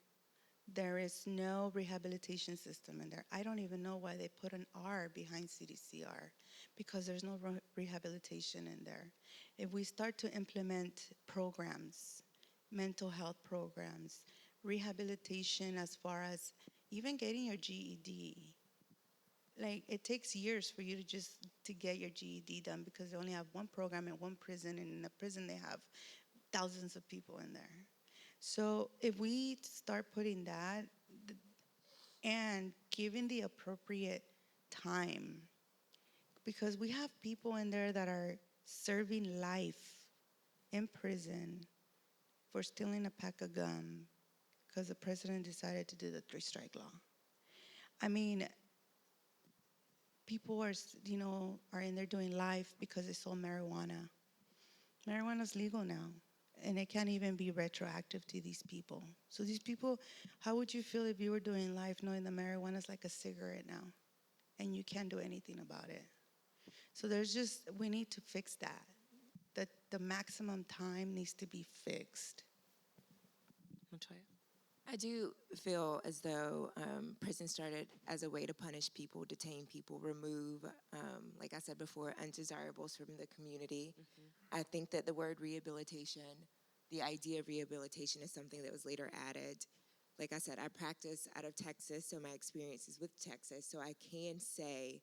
There is no rehabilitation system in there. I don't even know why they put an R behind CDCR, because there's no rehabilitation in there. If we start to implement programs, mental health programs, rehabilitation as far as even getting your GED, like it takes years for you to get your GED done, because they only have one program in one prison, and in the prison they have thousands of people in there. So if we start putting that and giving the appropriate time, because we have people in there that are serving life in prison for stealing a pack of gum because the president decided to do the 3-strike law. I mean, people are, are in there doing life because they sold marijuana. Marijuana's legal now, and it can't even be retroactive to these people. So these people, how would you feel if you were doing life knowing that marijuana's like a cigarette now, and you can't do anything about it? So we need to fix that. The maximum time needs to be fixed. Latoya? I do feel as though prison started as a way to punish people, detain people, remove, like I said before, undesirables from the community. I think that the word rehabilitation, the idea of rehabilitation, is something that was later added. Like I said, I practice out of Texas, so my experience is with Texas. So I can say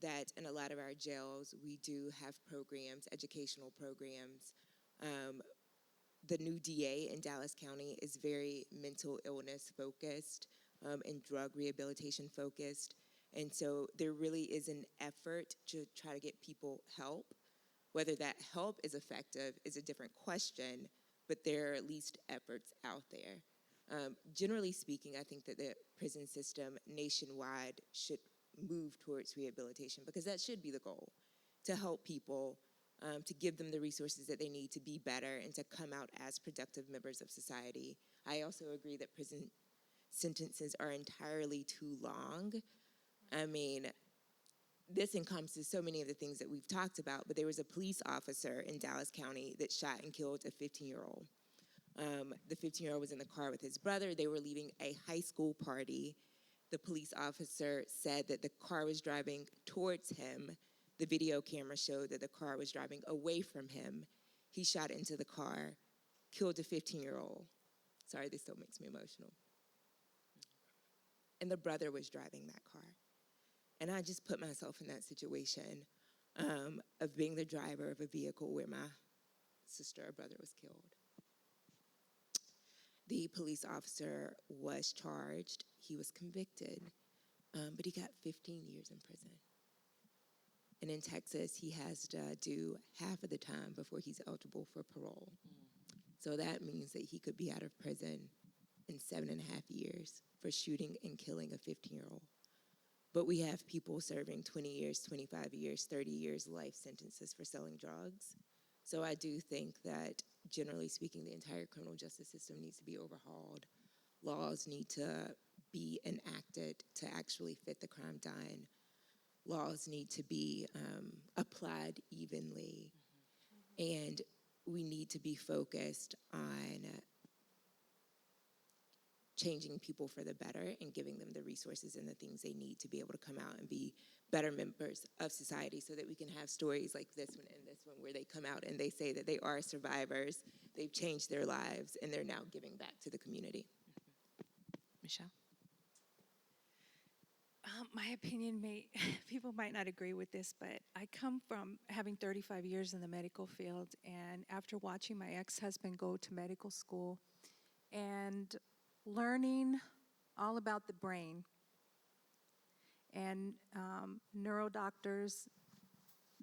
that in a lot of our jails, we do have programs, educational programs. The new DA in Dallas County is very mental illness focused and drug rehabilitation focused. And so there really is an effort to try to get people help. Whether that help is effective is a different question, but there are at least efforts out there. Generally speaking, I think that the prison system nationwide should move towards rehabilitation because that should be the goal, to help people, to give them the resources that they need to be better and to come out as productive members of society. I also agree that prison sentences are entirely too long. I mean, this encompasses so many of the things that we've talked about, but there was a police officer in Dallas County that shot and killed a 15-year-old. The 15-year-old was in the car with his brother. They were leaving a high school party. The police officer said that the car was driving towards him. The video camera showed that the car was driving away from him. He shot into the car, killed a 15-year-old. Sorry, this still makes me emotional. And the brother was driving that car. And I just put myself in that situation of being the driver of a vehicle where my sister or brother was killed. The police officer was charged. He was convicted, but he got 15 years in prison. And in Texas, he has to do half of the time before he's eligible for parole. So that means that he could be out of prison in 7.5 years for shooting and killing a 15-year-old. But we have people serving 20 years, 25 years, 30 years life sentences for selling drugs. So I do think that, generally speaking, the entire criminal justice system needs to be overhauled. Laws need to be enacted to actually fit the crime done. Laws need to be applied evenly. And we need to be focused on changing people for the better and giving them the resources and the things they need to be able to come out and be better members of society so that we can have stories like this one and this one where they come out and they say that they are survivors, they've changed their lives, and they're now giving back to the community. Michele? My opinion people might not agree with this, but I come from having 35 years in the medical field, and after watching my ex-husband go to medical school and learning all about the brain, and neurodoctors,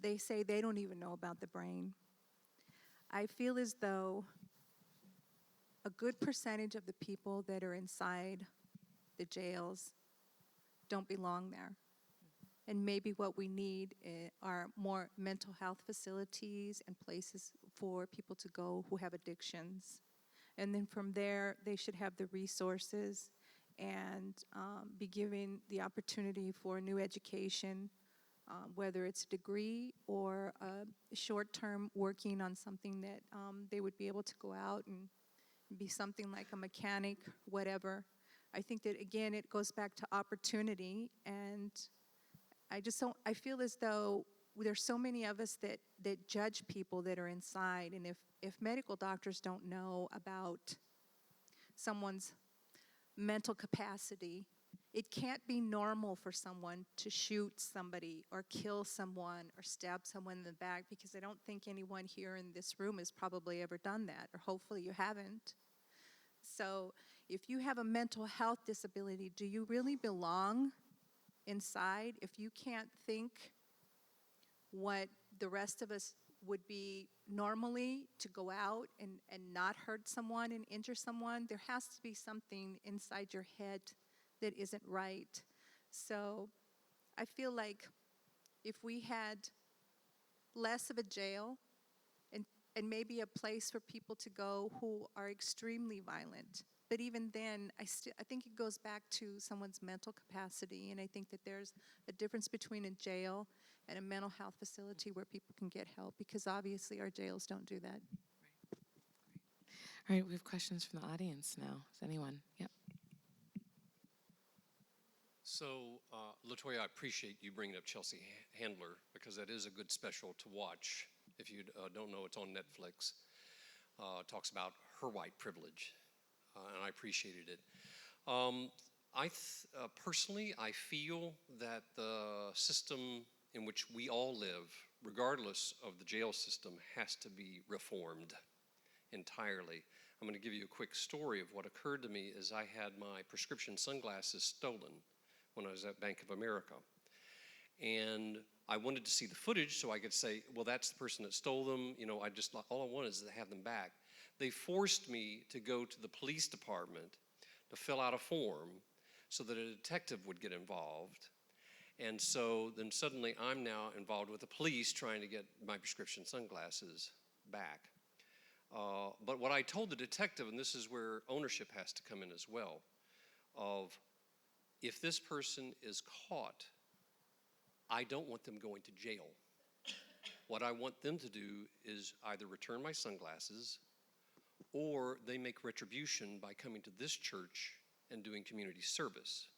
they say they don't even know about the brain. I feel as though a good percentage of the people that are inside the jails don't belong there. And maybe what we need are more mental health facilities and places for people to go who have addictions. And then from there, they should have the resources and be given the opportunity for new education, whether it's a degree or short-term working on something that they would be able to go out and be something like a mechanic, whatever. I think that, again, it goes back to opportunity, and I feel as though there's so many of us that judge people that are inside, and if medical doctors don't know about someone's mental capacity, it can't be normal for someone to shoot somebody or kill someone or stab someone in the back, because I don't think anyone here in this room has probably ever done that, or hopefully you haven't. So if you have a mental health disability, do you really belong inside? If you can't think what the rest of us would be normally to go out and not hurt someone and injure someone, there has to be something inside your head that isn't right. So I feel like if we had less of a jail and maybe a place for people to go who are extremely violent. But even then, I think it goes back to someone's mental capacity, and I think that there's a difference between a jail and a mental health facility where people can get help, because obviously our jails don't do that. All right, we have questions from the audience now. Is anyone? Yep. So, Latoya, I appreciate you bringing up Chelsea Handler, because that is a good special to watch. If you don't know, it's on Netflix. Talks about her white privilege, and I appreciated it. Personally, I feel that the system in which we all live, regardless of the jail system, has to be reformed entirely. I'm going to give you a quick story of what occurred to me as I had my prescription sunglasses stolen when I was at Bank of America. And I wanted to see the footage so I could say, well, that's the person that stole them. You know, all I wanted is to have them back. They forced me to go to the police department to fill out a form so that a detective would get involved. And so then suddenly I'm now involved with the police trying to get my prescription sunglasses back. But what I told the detective, and this is where ownership has to come in as well, of if this person is caught, I don't want them going to jail. What I want them to do is either return my sunglasses, or they make retribution by coming to this church and doing community service,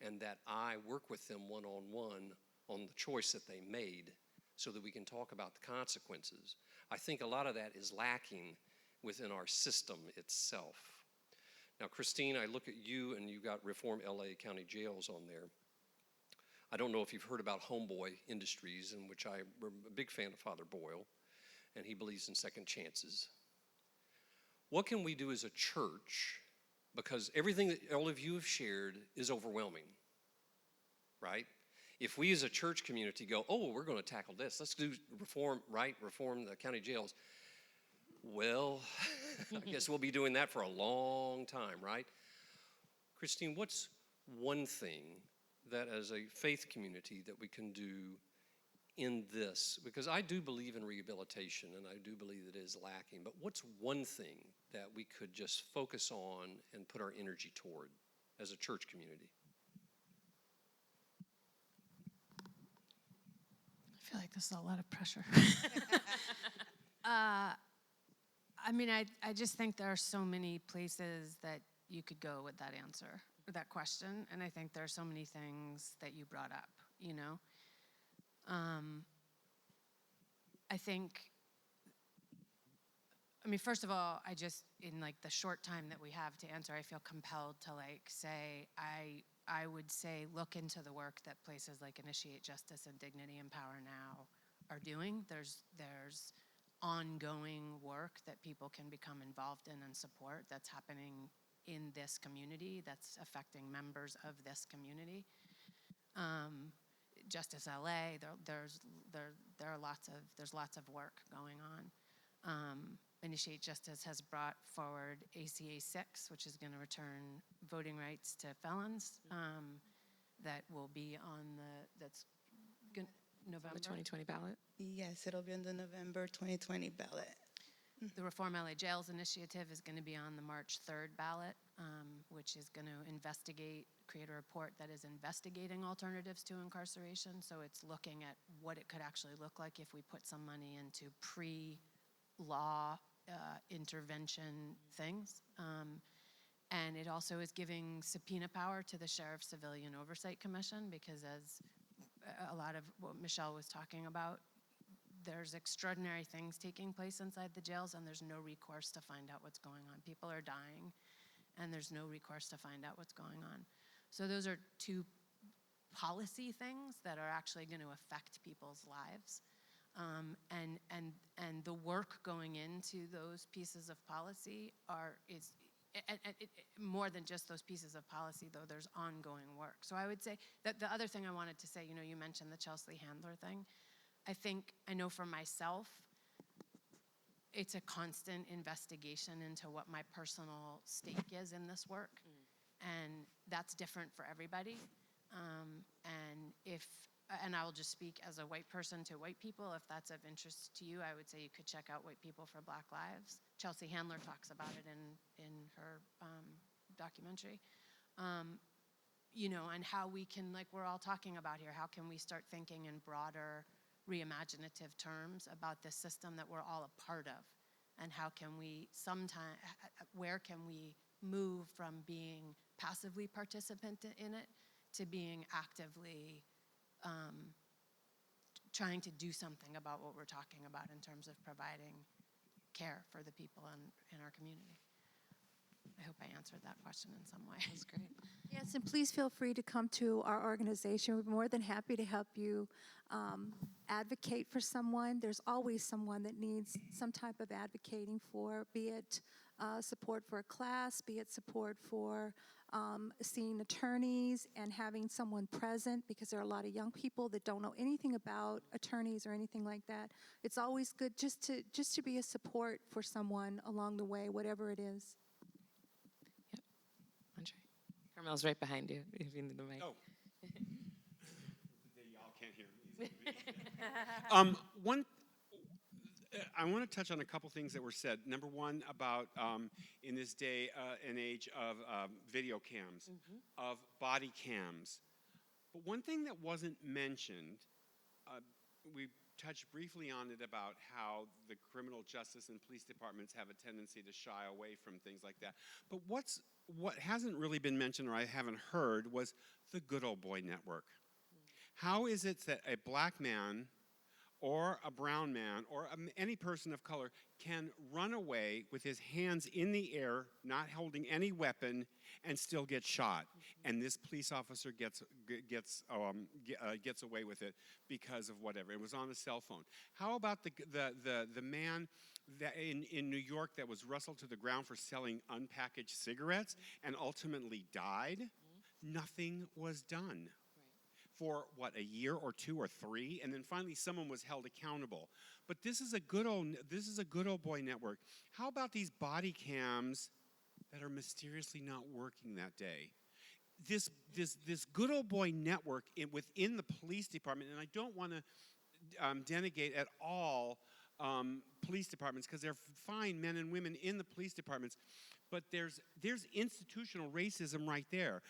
and that I work with them one-on-one on the choice that they made so that we can talk about the consequences. I think a lot of that is lacking within our system itself. Now, Christine, I look at you and you got Reform LA County Jails on there. I don't know if you've heard about Homeboy Industries, in which I'm a big fan of Father Boyle, and he believes in second chances. What can we do as a church? Because everything that all of you have shared is overwhelming, right? If we as a church community go, oh, we're going to tackle this, let's do reform the county jails. Well, I guess we'll be doing that for a long time, right? Christine, what's one thing that as a faith community that we can do in this? Because I do believe in rehabilitation, and I do believe it is lacking, but what's one thing that we could just focus on and put our energy toward as a church community? I feel like this is a lot of pressure. I mean, I just think there are so many places that you could go with that answer, with that question, and I think there are so many things that you brought up, you know? I mean, first of all, I just, in like the short time that we have to answer, I feel compelled to like say, I would say look into the work that places like Initiate Justice and Dignity and Power Now are doing. There's ongoing work that people can become involved in and support that's happening in this community, that's affecting members of this community. Justice LA, there's lots of work going on. Initiate Justice has brought forward ACA 6, which is going to return voting rights to felons. That will be on November. The 2020 ballot? Yes, it'll be on the November 2020 ballot. The Reform LA Jails Initiative is going to be on the March 3rd ballot, which is going to create a report that is investigating alternatives to incarceration. So it's looking at what it could actually look like if we put some money into pre-law intervention things. And it also is giving subpoena power to the Sheriff's Civilian Oversight Commission, because as a lot of what Michele was talking about, there's extraordinary things taking place inside the jails, and there's no recourse to find out what's going on. People are dying, and there's no recourse to find out what's going on. So those are two policy things that are actually going to affect people's lives. And the work going into those pieces of policy is more than just those pieces of policy, though there's ongoing work. So I would say that the other thing I wanted to say, you mentioned the Chelsea Handler thing. I know for myself, it's a constant investigation into what my personal stake is in this work. And that's different for everybody. And if and I will just speak as a white person to white people. If that's of interest to you, I would say you could check out White People for Black Lives. Chelsea Handler talks about it in her documentary. And how we can, like we're all talking about here, how can we start thinking in broader reimaginative terms about this system that we're all a part of? And how can we where can we move from being passively participant in it to being actively trying to do something about what we're talking about in terms of providing care for the people in our community. I hope I answered that question in some way. That's great. Yes, and please feel free to come to our organization. We're more than happy to help you advocate for someone. There's always someone that needs some type of advocating for, be it support for a class, be it support for seeing attorneys and having someone present, because there are a lot of young people that don't know anything about attorneys or anything like that. It's always good just to be a support for someone along the way, whatever it is. Andre. Karmel's right behind you if you need the mic. Oh. Y'all can't hear me. I want to touch on a couple things that were said. Number one, about in this day and age of video cams, of body cams. But one thing that wasn't mentioned, we touched briefly on it, about how the criminal justice and police departments have a tendency to shy away from things like that. But what hasn't really been mentioned, or I haven't heard, was the good old boy network. How is it that a black man or a brown man or any person of color can run away with his hands in the air, not holding any weapon, and still get shot? And this police officer gets away with it because of whatever. It was on a cell phone. How about the man that in New York that was wrestled to the ground for selling unpackaged cigarettes and ultimately died? Nothing was done. For what, a year or two or three, and then finally someone was held accountable. But this is a good old boy network. How about these body cams that are mysteriously not working that day? This good old boy network within the police department, and I don't want to denigate at all police departments, because they're fine men and women in the police departments. But there's institutional racism right there.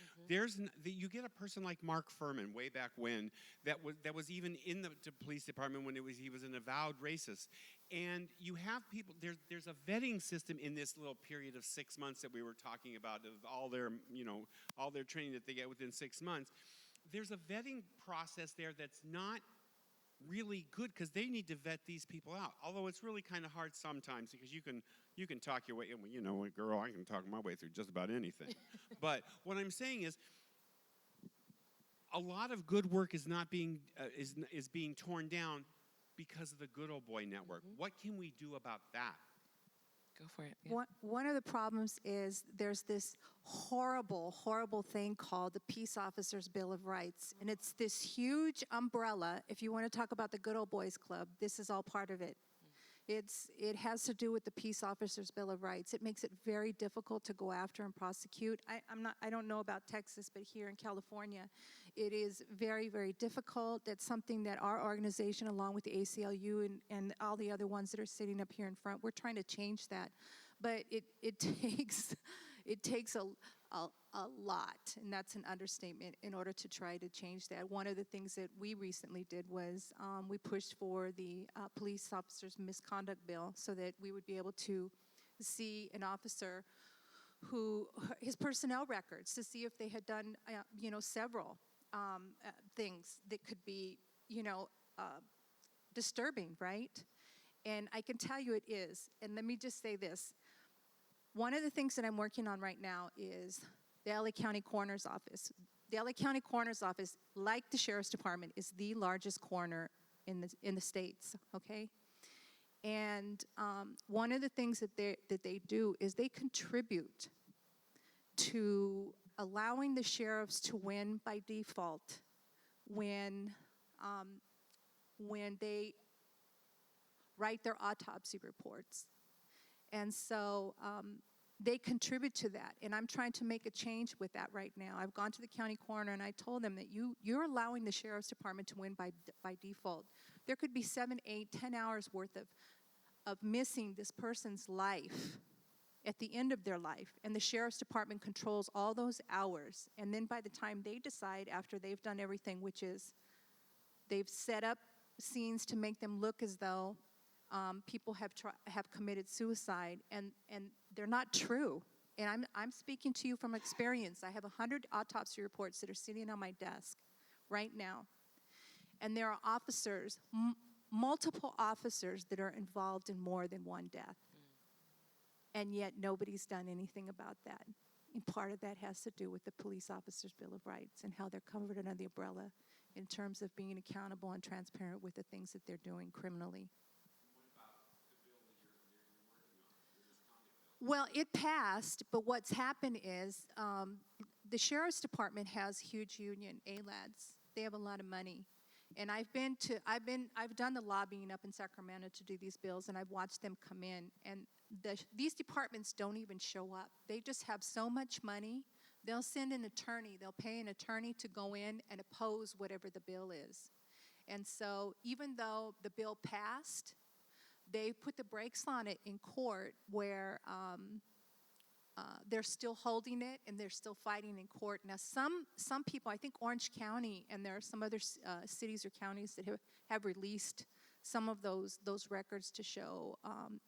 You get a person like Mark Furman way back when that was even in the police department when he was an avowed racist. And you have people. There's a vetting system in this little period of 6 months that we were talking about, of all their training that they get within 6 months. There's a vetting process there that's not really good, because they need to vet these people out. Although it's really kind of hard sometimes, because you can talk your way. Girl, I can talk my way through just about anything. But what I'm saying is, a lot of good work is not being is being torn down because of the good old boy network. What can we do about that? Go for it. Yeah. One of the problems is there's this horrible, horrible thing called the Peace Officers Bill of Rights. And it's this huge umbrella. If you want to talk about the Good Old Boys Club, this is all part of it. It has to do with the Peace Officers Bill of Rights. It makes it very difficult to go after and prosecute. I don't know about Texas, but here in California, it is very, very difficult. That's something that our organization, along with the ACLU and all the other ones that are sitting up here in front, we're trying to change that. But it takes a lot, and that's an understatement, in order to try to change that. One of the things that we recently did was we pushed for the police officers misconduct bill, so that we would be able to see an officer his personnel records, to see if they had done several things that could be disturbing, right? And I can tell you it is. And let me just say this. One of the things that I'm working on right now is the LA County Coroner's Office. The LA County Coroner's Office, like the Sheriff's Department, is the largest coroner in the states, okay? And one of the things that they do is they contribute to allowing the sheriffs to win by default when they write their autopsy reports. And so they contribute to that, and I'm trying to make a change with that right now. I've gone to the county coroner and I told them that you're allowing the sheriff's department to win by default. There could be 7, 8, 10 hours worth of missing this person's life at the end of their life, and the sheriff's department controls all those hours. And then by the time they decide, after they've done everything, which is they've set up scenes to make them look as though people have committed suicide, and they're not true. And I'm speaking to you from experience. I have 100 autopsy reports that are sitting on my desk right now, and there are officers, multiple officers, that are involved in more than one death. And yet nobody's done anything about that. And part of that has to do with the Police Officers' Bill of Rights and how they're covered under the umbrella in terms of being accountable and transparent with the things that they're doing criminally. Well, it passed, but what's happened is the Sheriff's Department has huge union, ALADs. They have a lot of money. And I've done the lobbying up in Sacramento to do these bills, and I've watched them come in. And these departments don't even show up. They just have so much money. They'll send an attorney. They'll pay an attorney to go in and oppose whatever the bill is. And so even though the bill passed, they put the brakes on it in court, where they're still holding it and they're still fighting in court. Now, some people, I think Orange County, and there are some other cities or counties that have released some of those records to show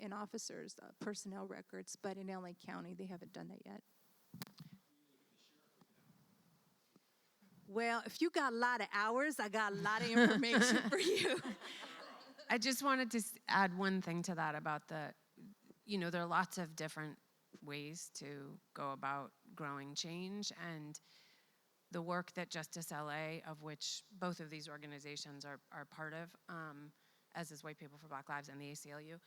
in officers' personnel records, but in LA County, they haven't done that yet. Well, if you got a lot of hours, I got a lot of information for you. I just wanted to add one thing to that about there are lots of different ways to go about growing change, and the work that Justice LA, of which both of these organizations are part of, as is White People for Black Lives and the ACLU,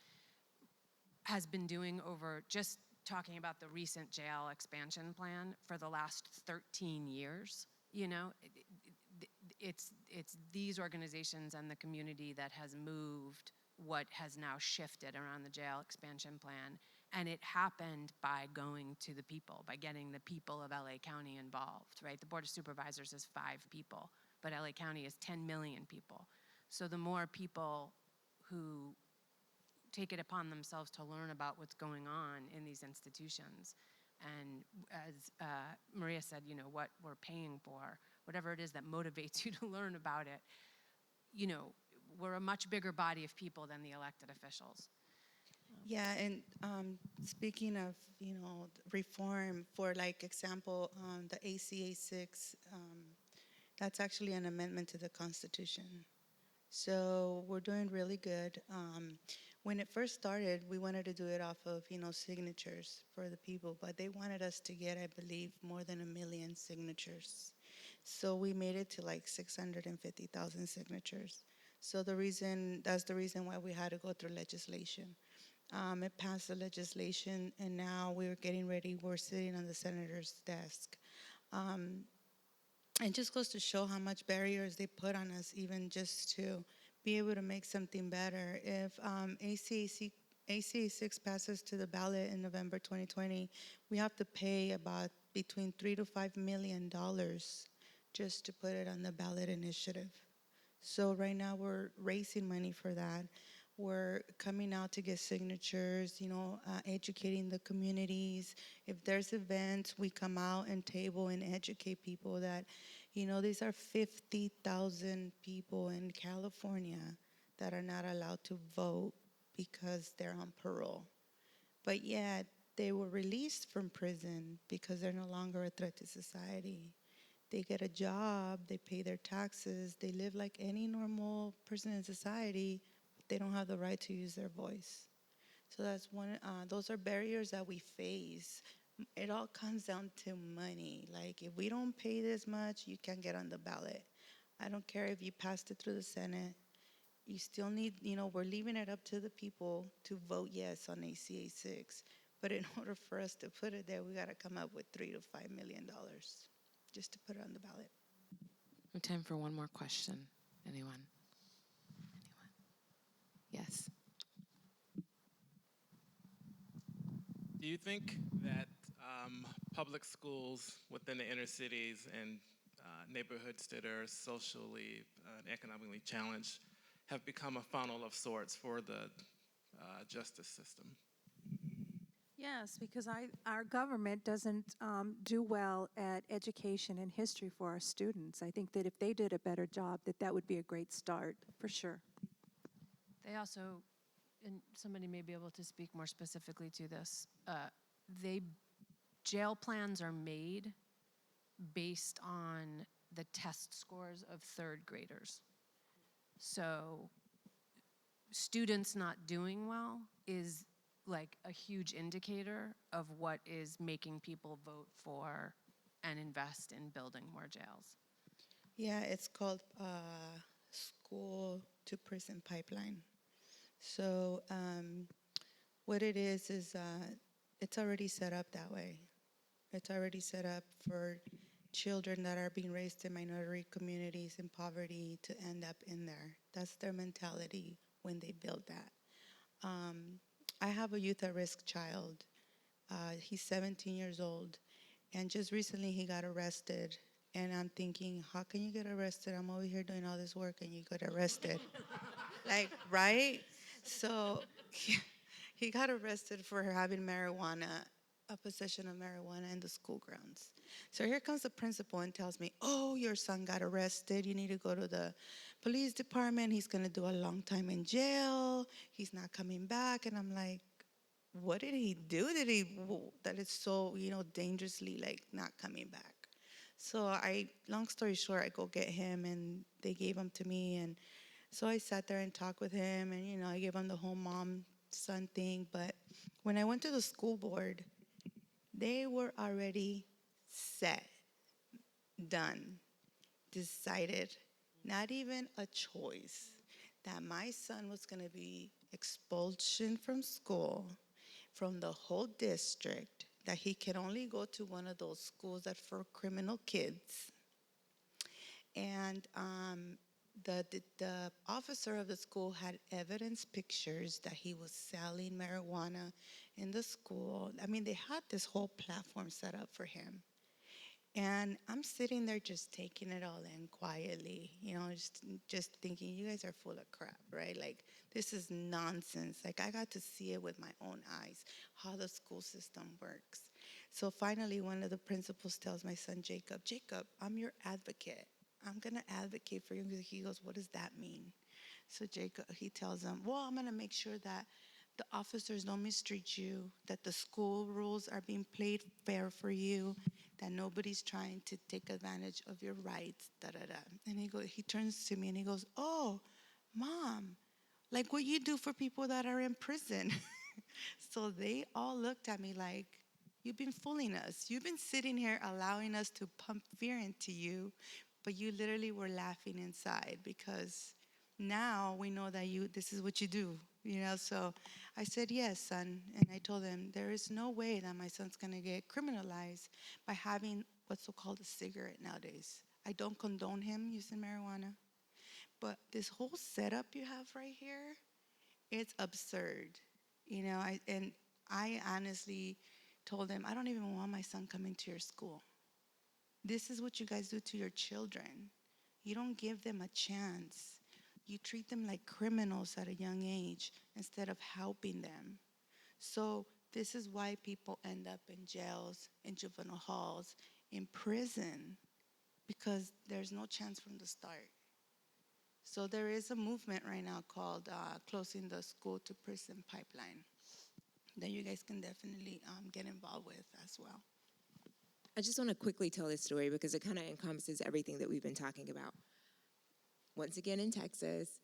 has been doing over just talking about the recent jail expansion plan for the last 13 years. It's these organizations and the community that has moved what has now shifted around the jail expansion plan. And it happened by going to the people, by getting the people of LA County involved, right? The Board of Supervisors is 5 people, but LA County is 10 million people. So the more people who take it upon themselves to learn about what's going on in these institutions, and as Maria said, what we're paying for, whatever it is that motivates you to learn about it, we're a much bigger body of people than the elected officials. Yeah, and speaking of, reform, for like example, the ACA 6, that's actually an amendment to the Constitution. So we're doing really good. When it first started, we wanted to do it off of, signatures for the people, but they wanted us to get, I believe, more than 1 million signatures. So we made it to like 650,000 signatures. So that's the reason why we had to go through legislation. It passed the legislation, and now we're getting ready. We're sitting on the senator's desk. It just goes to show how much barriers they put on us, even just to be able to make something better. If ACA 6 passes to the ballot in November 2020, we have to pay about between $3 to $5 million just to put it on the ballot initiative. So right now we're raising money for that. We're coming out to get signatures, educating the communities. If there's events, we come out and table and educate people that, these are 50,000 people in California that are not allowed to vote because they're on parole. But yet, they were released from prison because they're no longer a threat to society. They get a job, they pay their taxes, they live like any normal person in society, but they don't have the right to use their voice. So that's one. Those are barriers that we face. It all comes down to money. Like, if we don't pay this much, you can't get on the ballot. I don't care if you passed it through the Senate. You still need, we're leaving it up to the people to vote yes on ACA 6. But in order for us to put it there, we got to come up with $3 to $5 million just to put it on the ballot. We have time for one more question. Anyone? Yes. Do you think that public schools within the inner cities and neighborhoods that are socially and economically challenged have become a funnel of sorts for the justice system? Yes, because our government doesn't do well at education and history for our students. I think that if they did a better job, that would be a great start, for sure. They also, and somebody may be able to speak more specifically to this, jail plans are made based on the test scores of third graders. So students not doing well is like a huge indicator of what is making people vote for and invest in building more jails. Yeah, it's called school to prison pipeline. So what it is it's already set up that way. It's already set up for children that are being raised in minority communities in poverty to end up in there. That's their mentality when they build that. I have a youth at risk child. He's 17 years old, and just recently he got arrested. And I'm thinking, how can you get arrested? I'm over here doing all this work and you get arrested. Like, right? So he got arrested for having marijuana, a possession of marijuana in the school grounds. So here comes the principal and tells me, oh, your son got arrested. You need to go to the police department. He's going to do a long time in jail. He's not coming back. And I'm like, what did he do that it's so, dangerously, like, not coming back? So long story short, I go get him and they gave him to me. And so I sat there and talked with him and, I gave him the whole mom-son thing. But when I went to the school board, they were already set, done, decided, not even a choice, that my son was going to be expulsion from school, from the whole district, that he could only go to one of those schools that for criminal kids. And the officer of the school had evidence pictures that he was selling marijuana in the school. I mean, they had this whole platform set up for him. And I'm sitting there just taking it all in quietly, just thinking, you guys are full of crap, right? Like, this is nonsense. Like, I got to see it with my own eyes, how the school system works. So finally, one of the principals tells my son, Jacob, I'm your advocate. I'm going to advocate for you. He goes, what does that mean? So he tells him, well, I'm going to make sure that the officers don't mistreat you, that the school rules are being played fair for you, that nobody's trying to take advantage of your rights, da-da-da. And he turns to me and he goes, oh, Mom, like what you do for people that are in prison. So they all looked at me like, you've been fooling us. You've been sitting here allowing us to pump fear into you, but you literally were laughing inside because now we know that this is what you do, So I said, yes, son. And I told him, there is no way that my son's going to get criminalized by having what's so-called a cigarette nowadays. I don't condone him using marijuana. But this whole setup you have right here, it's absurd. And I honestly told him, I don't even want my son coming to your school. This is what you guys do to your children. You don't give them a chance. You treat them like criminals at a young age instead of helping them. So this is why people end up in jails, in juvenile halls, in prison, because there's no chance from the start. So there is a movement right now called Closing the School to Prison Pipeline that you guys can definitely get involved with as well. I just want to quickly tell this story because it kind of encompasses everything that we've been talking about. Once again in Texas,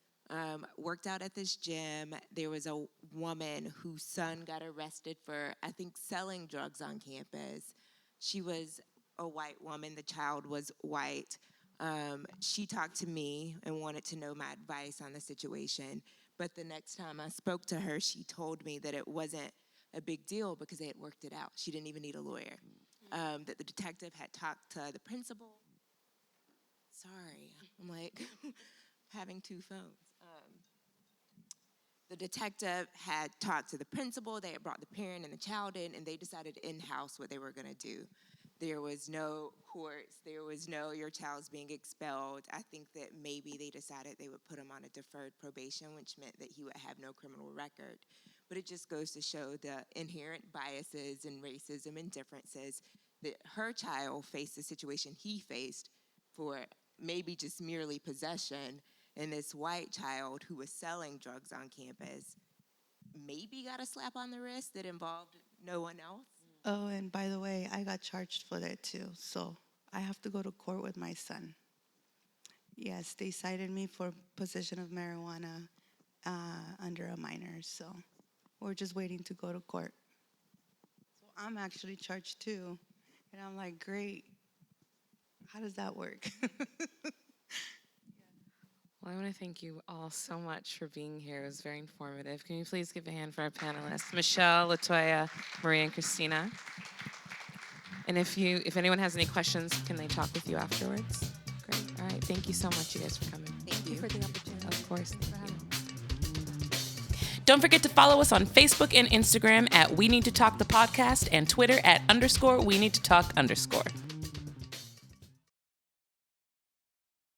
worked out at this gym. There was a woman whose son got arrested for, I think, selling drugs on campus. She was a white woman. The child was white. She talked to me and wanted to know my advice on the situation. But the next time I spoke to her, she told me that it wasn't a big deal because they had worked it out. She didn't even need a lawyer. That the detective had talked to the principal. Sorry, I'm like having two phones. The detective had talked to the principal, they had brought the parent and the child in, and they decided in-house what they were gonna do. There was no courts, there was no your child's being expelled. I think that maybe they decided they would put him on a deferred probation, which meant that he would have no criminal record. But it just goes to show the inherent biases and racism and differences that her child faced the situation he faced for maybe just merely possession, and this white child who was selling drugs on campus maybe got a slap on the wrist that involved no one else. Oh, and by the way, I got charged for that too. So I have to go to court with my son. Yes, they cited me for possession of marijuana under a minor. So we're just waiting to go to court. So I'm actually charged too. And I'm like, great. How does that work? Well, I want to thank you all so much for being here. It was very informative. Can you please give a hand for our panelists, Michele, Latoya, Maria, and Kristina? And if anyone has any questions, can they talk with you afterwards? Great. All right. Thank you so much, you guys, for coming. Thank you for the opportunity. Of course. Thank you. Don't forget to follow us on Facebook and Instagram at We Need to Talk the Podcast and Twitter at _We Need to Talk _.